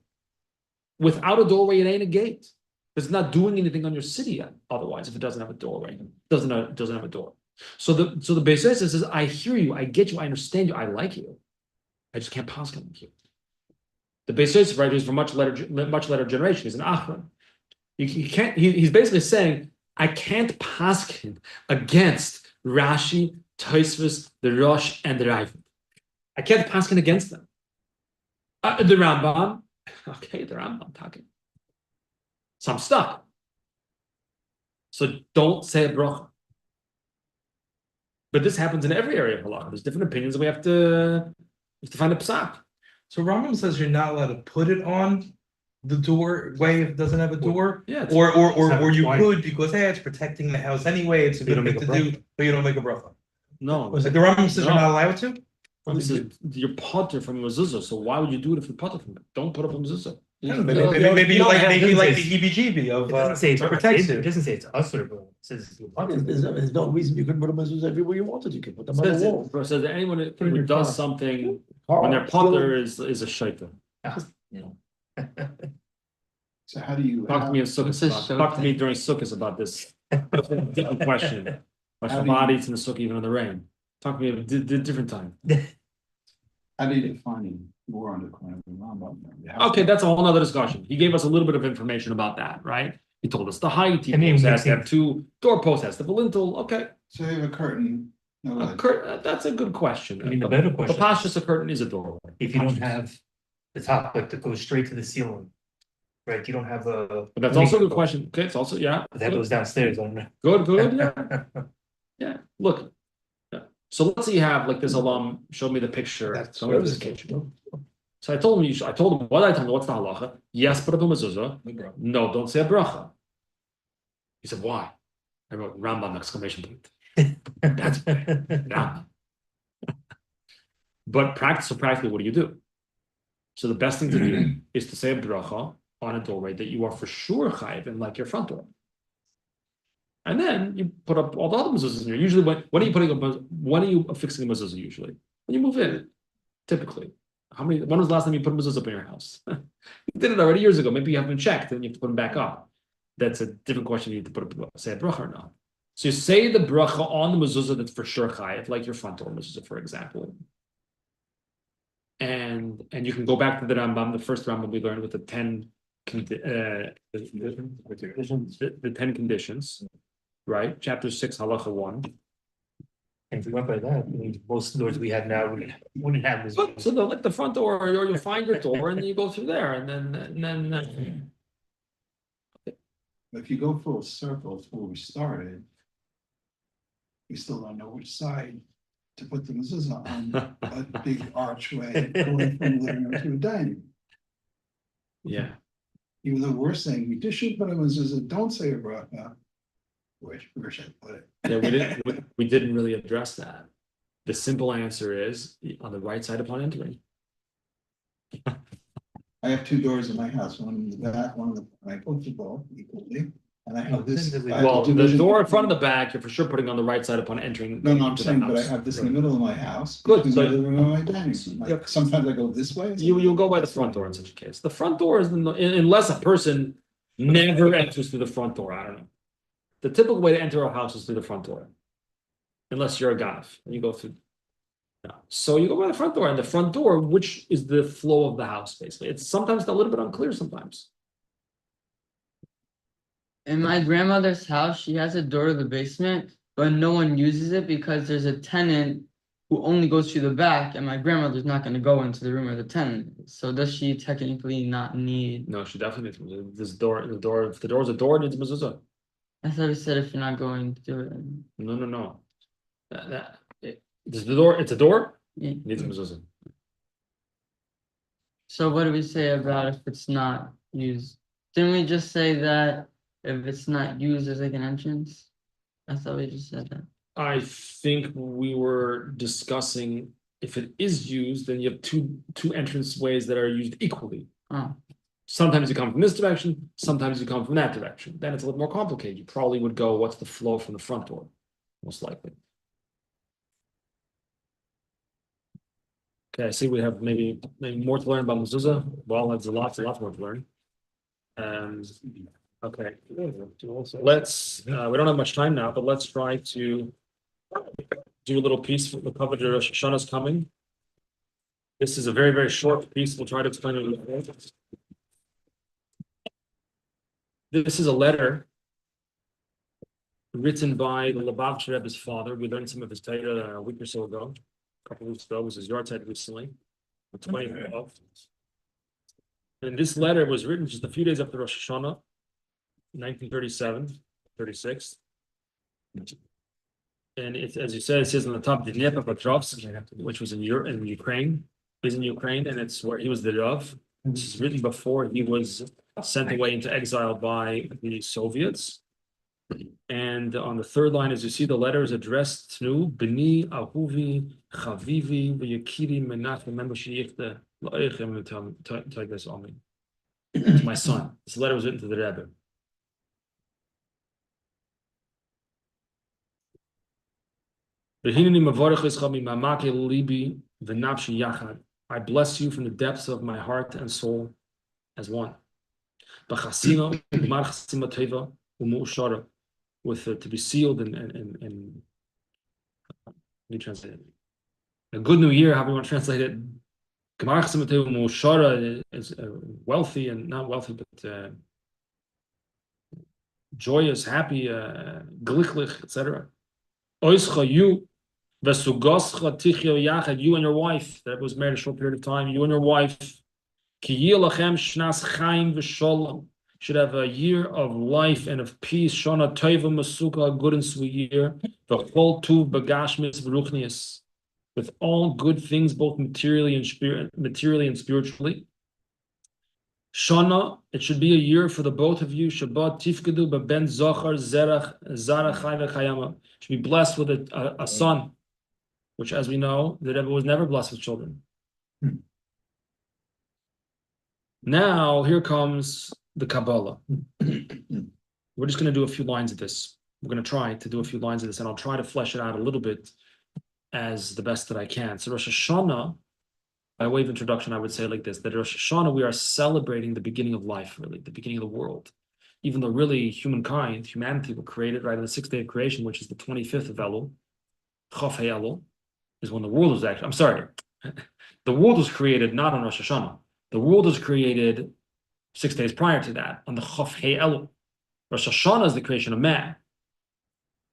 Without a doorway, it ain't a gate. It's not doing anything on your city yet. Otherwise, if it doesn't have a doorway, doesn't have a door. So the Beis Yosef says, I hear you, I get you, I understand you, I like you. I just can't possibly like you. The Beis Yosef, right, who's from much later generation, he's an Achron. He's basically saying, I can't paskin against Rashi, Tosfos, the Rosh, and the Ravid. I can't paskin against them. The Rambam, okay, the Rambam talking. So I'm stuck. So don't say a bracha. But this happens in every area of halacha. There's different opinions, and we have to find a psak. So Rambam says you're not allowed to put it on the doorway if it doesn't have a door? Yeah, it's- Or It's not you required. could because, hey, it's protecting the house anyway, it's a You good don't thing make to a do, but you don't make a bracha. no. Like the Rambam says you're No. not allowed to? This is you're potter from a mezuzah, so why would you do it if you're potter from it? Don't put up a mezuzah. Yeah, No, maybe no, like it maybe doesn't like say- the heebie-jeebie of It doesn't say it's protects it you. doesn't say it's usher, bro. It says you're potter. There's no reason you couldn't put a mezuzah everywhere you wanted. You could put them on the Says wall. it says that anyone in who your does car. something Car, when they're still- potter is a shaita. So how do you? Talk to me in It's a Sukkot about, show talk to me thing. during Sukkot about this. Different question. My How do you- Shabbat eats in the Sukkah even in the rain. Talk to me at a different time. How do you define more on the corner of the Rambam? Okay, that's a whole nother discussion. He gave us a little bit of information about that, right? He told us the height, he I mean, told us makes has to have sense. two doorposts, has to have a lintel, okay. So you have a curtain, no light. That's a good question. I mean, the better The question. pashtus, a curtain is a doorway. If you don't have the top, like, that goes straight to the ceiling, right? You don't have a. But that's also a good question. Okay, it's also, yeah. That goes downstairs, I don't know. Good, yeah. Yeah, look. Yeah. So let's say you have like this alum showed me the picture. That's So it was kitchen. So I told him, I told him, what did I tell him? What's the halacha? Yes, put up a mezuzah. No, don't say a bracha. He said, why? I wrote Rambam exclamation point. That's Rambam. But practically, what do? So the best thing to do is to say a bracha on a doorway that you are for sure chayiv in, like your front door. And then you put up all the other mezuzahs in here. Usually, when are you putting up? When are you affixing a mezuzah? Usually, when you move in, typically. When was the last time you put mezuzah up in your house? You did it already years ago. Maybe you haven't checked, and you have to put them back up. That's a different question. You need to put say a bracha or not. So you say the bracha on the mezuzah that's for sure chayiv, like your front door mezuzah, for example. And you can go back to the Rambam, the first Rambam we learned with the 10 the 10 conditions, right? Chapter 6, Halacha 1. And if we went by that, I mean, most doors we have now wouldn't have this. So like the front door, or you'll find your door, and then you go through there, and then If you go full circle, it's where we started. We still don't know which side to put the mezuzah on, a big archway going from the living room to a dining room. yeah. Even though we're saying we just should put a mezuzah, don't say a bracha. Where should I put it? Yeah, we didn't really address that. The simple answer is on the right side upon entering. I have two doors in my house, one in the back, one in the, I put the ball equally, and I have this. I have Well, the division- door in front of the back, you're for sure putting on the right side upon entering. No, I'm into the saying, but I house. have this in the middle of my house. Good, between so- my living room and my dining room. Like, Yep. sometimes I go this way. You'll go by the front door in such a case. The front door is unless a person never enters through the front door. I don't know. The typical way to enter a house is through the front door, unless you're a gav and you go through. Yeah. So you go by the front door, and the front door, which is the flow of the house, basically. It's sometimes a little bit unclear. Sometimes. In my grandmother's house, she has a door to the basement, but no one uses it because there's a tenant who only goes through the back, and my grandmother's not going to go into the room where the tenant is. So does she technically not need? No, she definitely needs this door. The door. If the door is a door, it needs a mezuzah. I thought you said if you're not going to do it. No. Does the door? It's a door. Yeah. It needs a mezuzah. So what do we say about if it's not used? Didn't we just say that if it's not used as like an entrance? I thought we just said that. I think we were discussing if it is used, then you have two entrance ways that are used equally. Oh, Sometimes you come from this direction, sometimes you come from that direction. Then it's a little more complicated. You probably would go, what's the flow from the front door? Most likely. Okay, I see we have maybe more to learn about mezuzah. Well, that's a lot more to learn. Okay. Let's, we don't have much time now, but let's try to do a little piece for the coverage of Rosh Hashana is coming. This is a very, very short piece. We'll try to explain it a little bit. This is a letter written by the Lubavitcher Rebbe's father. We learned some of his Torah a week or so ago, a couple of weeks ago. It was his yard site recently, the 2012. And this letter was written just a few days after Rosh Hashana, 1937, 36. And it's, as you said, it says on the top, Dnieper Petrovsk, which was in Ukraine. He's in Ukraine, and it's where he was the Rav. This is written before he was sent away into exile by the Soviets. And on the third line, as you see, the letter is addressed to Bini, Ahuvi, Chavivi, V'Yakiri, Menach, remember Sheyichte, La'echem, Tigris, Omi. To my son. This letter was written to the Rebbe. I bless you from the depths of my heart and soul as one. With to be sealed and let me translate it. A good new year, how we want to translate it. Is wealthy and not wealthy, but joyous, happy, glichlich, etc. You and your wife, that was married a short period of time, you and your wife, should have a year of life and of peace. Shana Tova Masuka, a good and sweet year. V'chol tuv b'gashmis v'ruchnius, with all good things, both materially and spiritually. Shana, it should be a year for the both of you. Shabbat tifkedu b'ben zochar zerach zarachai v'chayama. Should be blessed with a son, which, as we know, the Rebbe was never blessed with children. Now, here comes the Kabbalah. We're just going to do a few lines of this. We're going to try to do a few lines of this, and I'll try to flesh it out a little bit as the best that I can. So Rosh Hashana, by way of introduction, I would say like this, that Rosh Hashana, we are celebrating the beginning of life, really, the beginning of the world. Even though really humanity were created right on the sixth day of creation, which is the 25th of Elul, Chof Hei Elul, is when the world was actually, I'm sorry, the world was created not on Rosh Hashana. The world was created 6 days prior to that, on the Chof Hei Elul. Rosh Hashanah is the creation of man.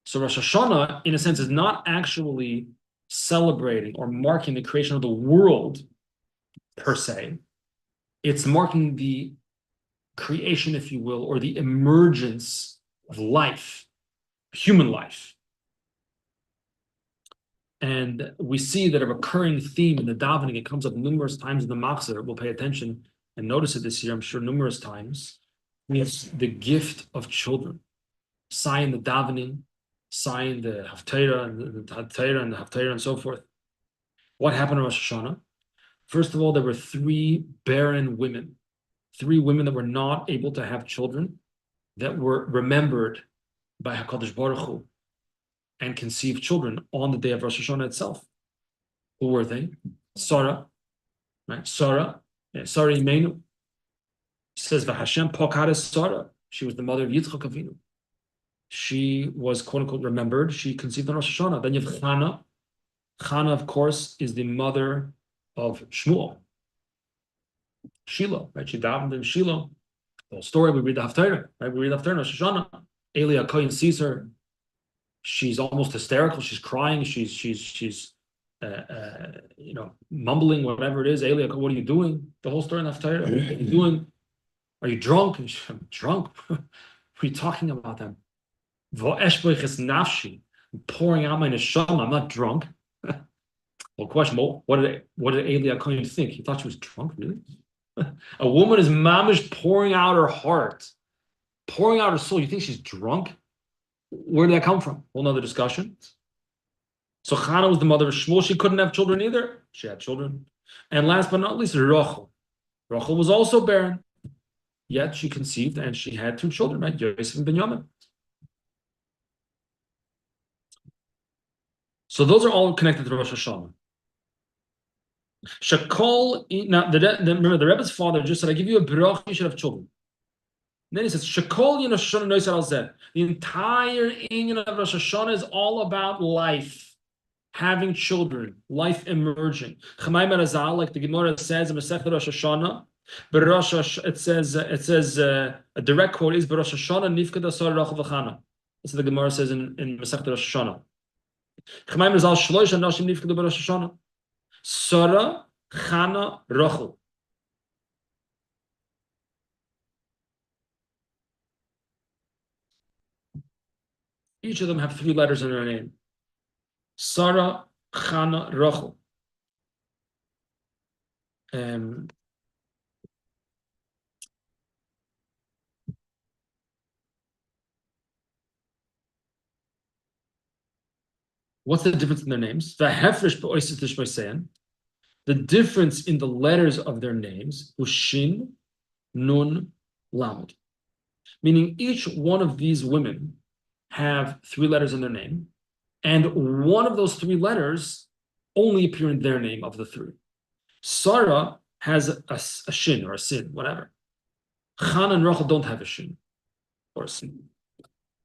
So Rosh Hashanah, in a sense, is not actually celebrating or marking the creation of the world per se. It's marking the creation, if you will, or the emergence of life, human life. And we see that a recurring theme in the davening, it comes up numerous times in the Machzor. We'll pay attention and notice it this year, I'm sure, numerous times. It's the gift of children. Sign the davening, sign the Haftarah and the Haftarah and the Haftarah and so forth. What happened in Rosh Hashanah? First of all, there were 3 barren women, 3 women that were not able to have children, that were remembered by HaKadosh Baruch Hu and conceived children on the day of Rosh Hashanah itself. Who were they? Sarah, right? Sarah Imenu. Says V'Hashem Pokares Sarah. She was the mother of Yitzchak Avinu. She was quote unquote remembered. She conceived on Rosh Hashanah. Then you have Chana. Chana, of course, is the mother of Shmuel. Shiloh, right? She davened in Shiloh. The whole story, we read the Haftarah, right? We read the Haftarah in Rosh Hashanah. Eli HaKohen sees her. She's almost hysterical. She's crying. She's mumbling, whatever it is. Eli, what are you doing? The whole story in the Haftarah. What are you doing? Are you drunk? And I'm drunk. What are you talking about then? Nafshi, pouring out my neshama. I'm not drunk. Well, question: what did Eli HaKohen think? He thought she was drunk, really? A woman is mamish pouring out her heart, pouring out her soul. You think she's drunk? Where did that come from? Whole nother discussion. So Chana was the mother of Shmuel. She couldn't have children either. She had children. And last but not least, Rachel. Rachel was also barren. Yet she conceived and she had 2 children, right? Yosef and Benjamin. So those are all connected to Rosh Hashanah. Shakol, now remember the Rebbe's father just said, I give you a brach, you should have children. And then he says, Shakol Yin Rosh Hashanah Noisar Al Zeh. The entire Inyan of Rosh Hashanah is all about life, having children, life emerging. Chamaim Arazal, like the Gemara says in Masechet Rosh Hashanah, but it says a direct quote is Rosh Hashanah Nifkad Sarah Rachel V'Chana. That's what the Gemara says in Masechet Rosh Hashanah. Chamaim Arazal Shlosh Anashim Nifkad Rosh Hashanah. Sarah, Chana, Rachel. Each of them have 3 letters in their name. Sarah, Chana, Rachel. What's the difference in their names? The difference in the letters of their names was Shin, Nun, Lamed. Meaning each one of these women have 3 letters in their name, and one of those 3 letters only appear in their name of the 3. Sarah has a shin or a sin, whatever. Chana and Rachel don't have a shin or a sin.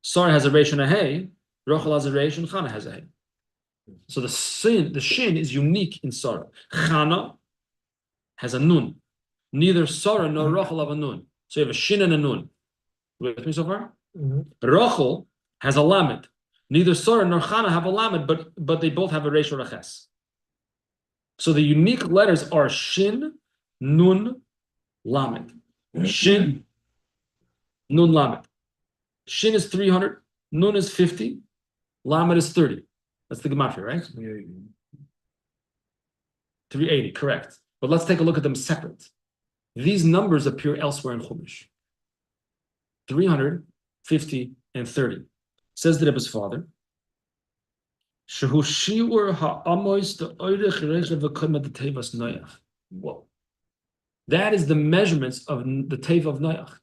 Sarah has a resh and a hey, Rachel has a resh, and Chana has a hey. So the shin is unique in Sarah. Chana has a nun. Neither Sarah nor Rachel have a nun. So you have a shin and a nun. With me so far? Rachel has a lamed. Neither Sarah nor Chana have a lamed, but they both have a resh or a ches. So the unique letters are Shin, Nun, Lamed. Shin, Nun, Lamed. Shin is 300, Nun is 50, Lamed is 30. That's the gematria, right? 380, correct. But let's take a look at them separate. These numbers appear elsewhere in Chumash. 350 and 30. Says the Rebbe's father, whoa. That is the measurements of the Teva of Noach.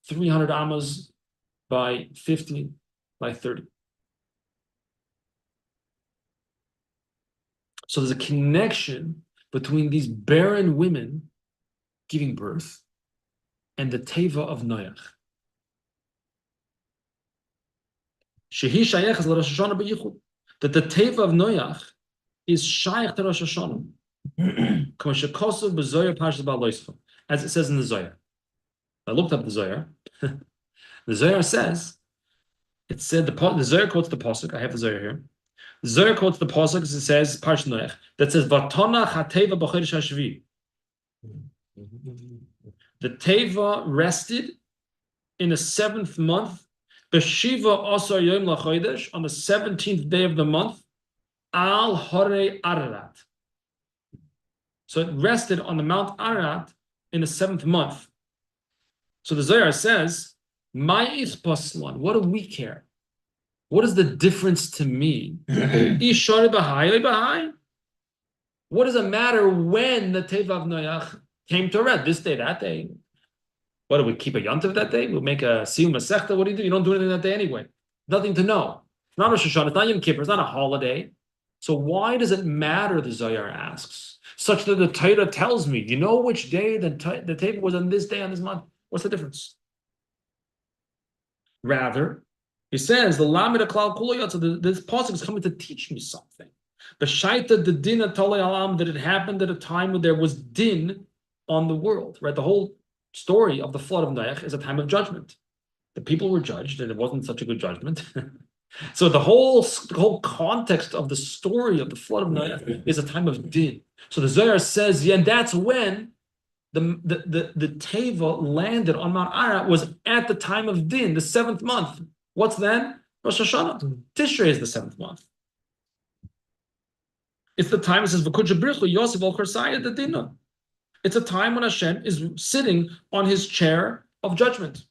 300 amas by 50 by 30. So there's a connection between these barren women giving birth and the Teva of Noach. That the Teva of Noach is shaykh to Rosh Hashana. As it says in the Zohar. I looked up the Zohar. The Zohar says, it said, the Zohar quotes the Pasuk, I have the Zohar here. The Zohar quotes the Pasuk as it says, Parsh Noach, that says, Vatona chateva b'chodesh hashvi. The Teva rested in the 7th month, Beshiva Asar Yom LaChodesh, on the 17th day of the month, Al Hore Ararat. So it rested on the Mount Ararat in the 7th month. So the Zohar says, My Paslan, what do we care? What is the difference to me? Ishari Bahai Bahai. What does it matter when the Teva of Noach came to rest? This day, that day. What do we keep a yontiv that day? We'll make a siyum masechta. What do? You don't do anything that day anyway. Nothing to know. It's not Rosh Hashana. It's not Yom Kippur. It's not a holiday. So why does it matter? The Zohar asks, such that the Torah tells me. Do you know which day the table was on this day on this month? What's the difference? Rather, he says the Lamed Klal Kuliyot. So this pasuk is coming to teach me something. The Shaita the din atolei alam, that it happened at a time when there was din on the world. Right, the whole story of the flood of Noach is a time of judgment. The people were judged, and it wasn't such a good judgment. So the whole context of the story of the flood of Noach is a time of din. So the Zohar says, yeah, and that's when the Teva landed on Mount Ararat was at the time of din, the 7th month. What's then? Rosh Hashanah. Tishrei is the 7th month. It's the time it says V'kudsha Birchu Yosef al Kursaya the Dinah. It's a time when Hashem is sitting on his chair of judgment.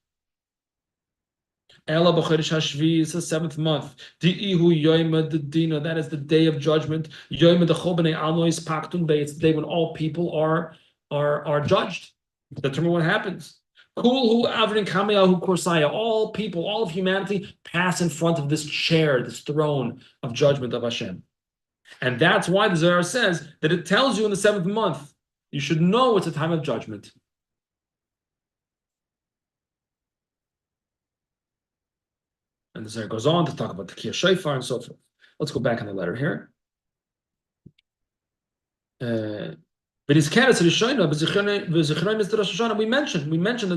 Ela b'chodesh hashvi is the 7th month. Di'ihu yoyma the dina, that is the day of judgment. Yoyma the chol b'nei almois paktun bei, it's the day when all people are judged. Determine what happens. Kulhu avrin kameyahu korsaya, all people, all of humanity pass in front of this chair, this throne of judgment of Hashem. And that's why the Zohar says that it tells you in the 7th month, you should know it's a time of judgment. And the Zohar goes on to talk about the Kiyah Shofar and so forth. Let's go back in the letter here. We mentioned the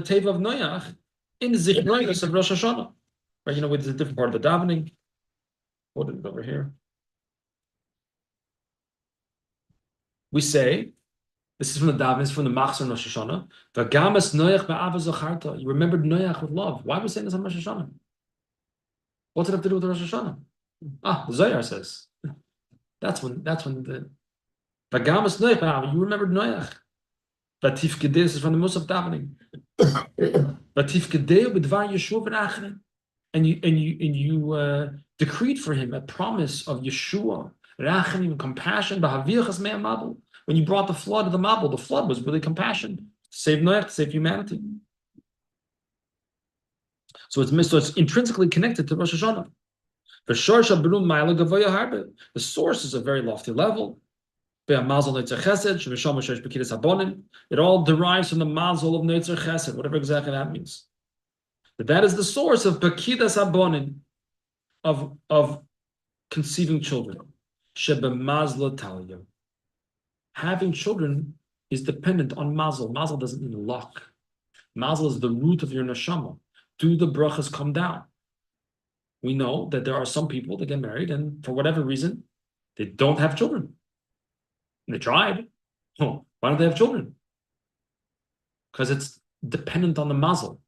Teva of Noach in the Zichroinus of Rosh Hashana. Right, you know, it's a different part of the davening. What is it over here? We say, this is from the davening, it's from the Machzor Rosh Hashana. V'gamas Noach ba'ava zacharta. You remembered Noach with love. Why are we saying this on Rosh Hashana? What's it have to do with Rosh Hashana? The Zohar says. That's when the V'gamas Noach ba'ava. You remembered Noach. V'tifkedei, this is from the Musaf davening. V'tifkedei b'dvar Yeshua v'nachrin. and you decreed for him a promise of Yeshua, rachamim, compassion, b'haviachas mei hamabul. When you brought the flood of the Mabul, the flood was really compassion, to save Noach, to save humanity. So it's intrinsically connected to Rosh Hashanah. The source is a very lofty level. It all derives from the mazel of Neitzer Chesed, whatever exactly that means. But that is the source of Pekidas Abonin, of conceiving children. Shebemazla Talya. Having children is dependent on mazel. Mazel doesn't mean luck. Mazel is the root of your neshama. Do the brachas come down? We know that there are some people that get married and for whatever reason, they don't have children. They tried. Oh, why don't they have children? Because it's dependent on the mazel.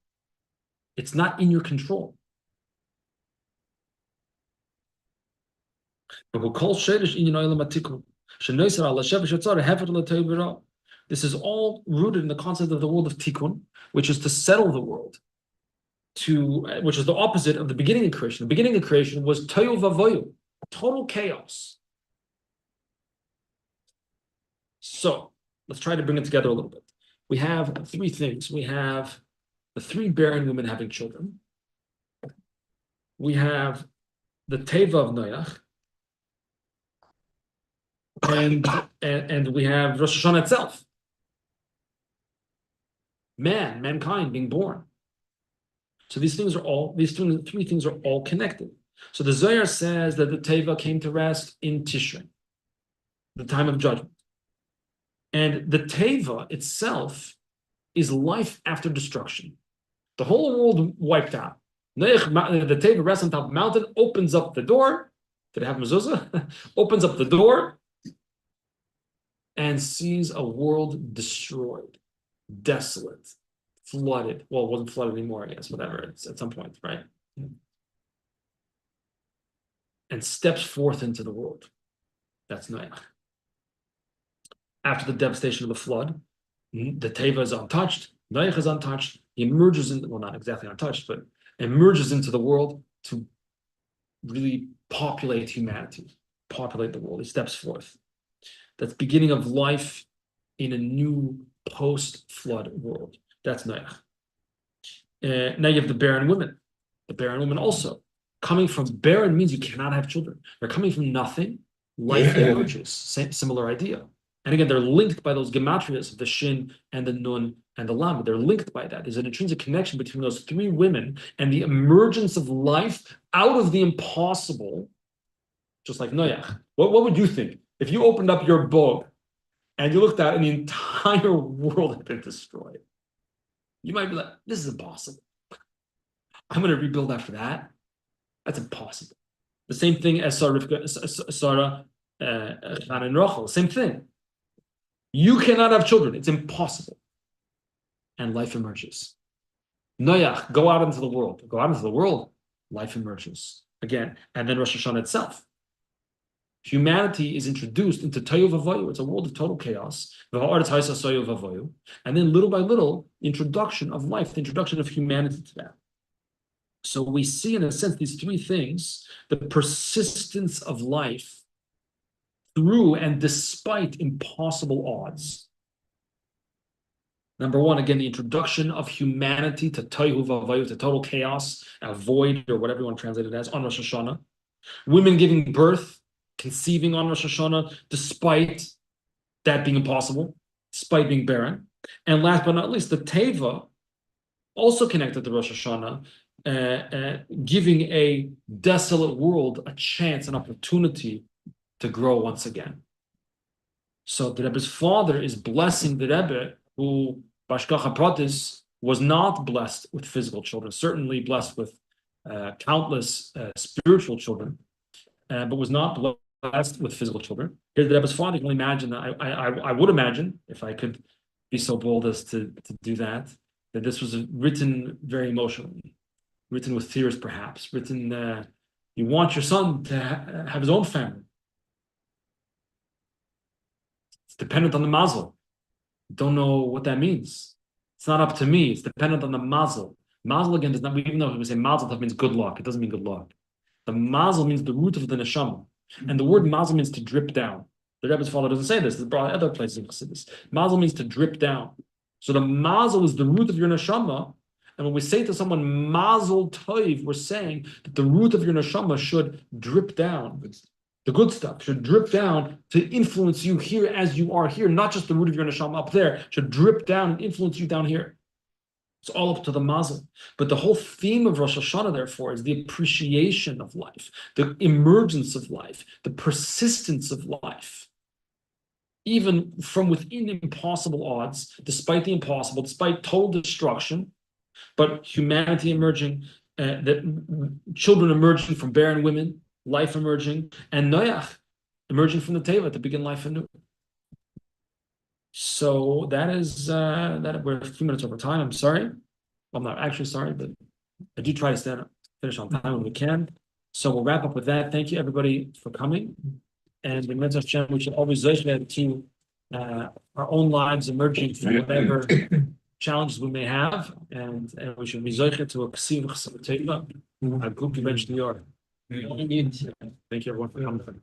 It's not in your control. This is all rooted in the concept of the world of tikkun, which is to settle the world, which is the opposite of the beginning of creation. The beginning of creation was tohu vavohu, total chaos. So let's try to bring it together a little bit. We have three things. We have the three barren women having children. We have the teva of Noach, and we have Rosh Hashanah itself. Mankind being born. So these three things are all connected. So the Zohar says that the teva came to rest in Tishrei, the time of judgment. And the teva itself is life after destruction. The whole world wiped out. The teva rests on top of the mountain, opens up the door. Did it have mezuzah? Opens up the door and sees a world destroyed, desolate, flooded. Well, it wasn't flooded anymore, I guess, whatever. It's at some point, right? And steps forth into the world. That's Noach. After the devastation of the flood, the teva is untouched. Noach is untouched. He emerges not exactly untouched, but emerges into the world to really populate humanity, populate the world. He steps forth. That's beginning of life in a new post-flood world. That's Noach. Now you have the barren women. The barren women also. Coming from barren means you cannot have children. They're coming from nothing. Life emerges. Similar idea. And again, they're linked by those gematrias of the shin and the nun and the lam. They're linked by that. There's an intrinsic connection between those three women and the emergence of life out of the impossible, just like Noach. What would you think if you opened up your book and you looked out and the entire world had been destroyed? You might be like, this is impossible. I'm going to rebuild after that. That's impossible. The same thing as Sarah, Hannah, and Rachel. Same thing. You cannot have children. It's impossible. And life emerges. Noach, go out into the world. Go out into the world. Life emerges. Again. And then Rosh Hashanah itself. Humanity is introduced into tohu vavohu. It's a world of total chaos. And then little by little, introduction of life, the introduction of humanity to that. So we see, in a sense, these three things: the persistence of life through and despite impossible odds. Number one, again, the introduction of humanity to tohu vavohu, to total chaos, a void, or whatever you want to translate it as, on Rosh Hashanah. Women giving birth, conceiving on Rosh Hashanah, despite that being impossible, despite being barren. And last but not least, the teva, also connected to Rosh Hashanah, giving a desolate world a chance, an opportunity to grow once again. So the Rebbe's father is blessing the Rebbe, who, Bashkacha Pratis, was not blessed with physical children, certainly blessed with countless spiritual children, but was not blessed with physical children. Here's the Rebbe's father. You can only imagine, I would imagine, if I could be so bold as to do that this was written very emotionally, written with tears perhaps, written, you want your son to have his own family. It's dependent on the mazel. Don't know what that means. It's not up to me. It's dependent on the mazel. Mazel again does not, even though we say mazel tov means good luck, it doesn't mean good luck. The mazel means the root of the neshama. And the word mazel means to drip down. The Rebbe's father doesn't say this, there's probably other places in Chassidus. Mazel means to drip down. So the mazel is the root of your neshama. And when we say to someone mazel tov, we're saying that the root of your neshama should drip down. The good stuff should drip down to influence you here as you are here, not just the root of your neshama up there, should drip down and influence you down here. It's all up to the mazel. But the whole theme of Rosh Hashanah, therefore, is the appreciation of life, the emergence of life, the persistence of life. Even from within impossible odds, despite the impossible, despite total destruction, but humanity emerging, that children emerging from barren women, life emerging, and Noach emerging from the Teva to begin life anew. So that is that we're a few minutes over time. I'm sorry. Well, I'm not actually sorry, but I do try to finish on time when we can. So we'll wrap up with that. Thank you everybody for coming. And in Mezuzah Hashem, we should always zeich to our own lives emerging from whatever challenges we may have, and we should be zeich to a ksiv chesed a group event New York. Thank you everyone for coming.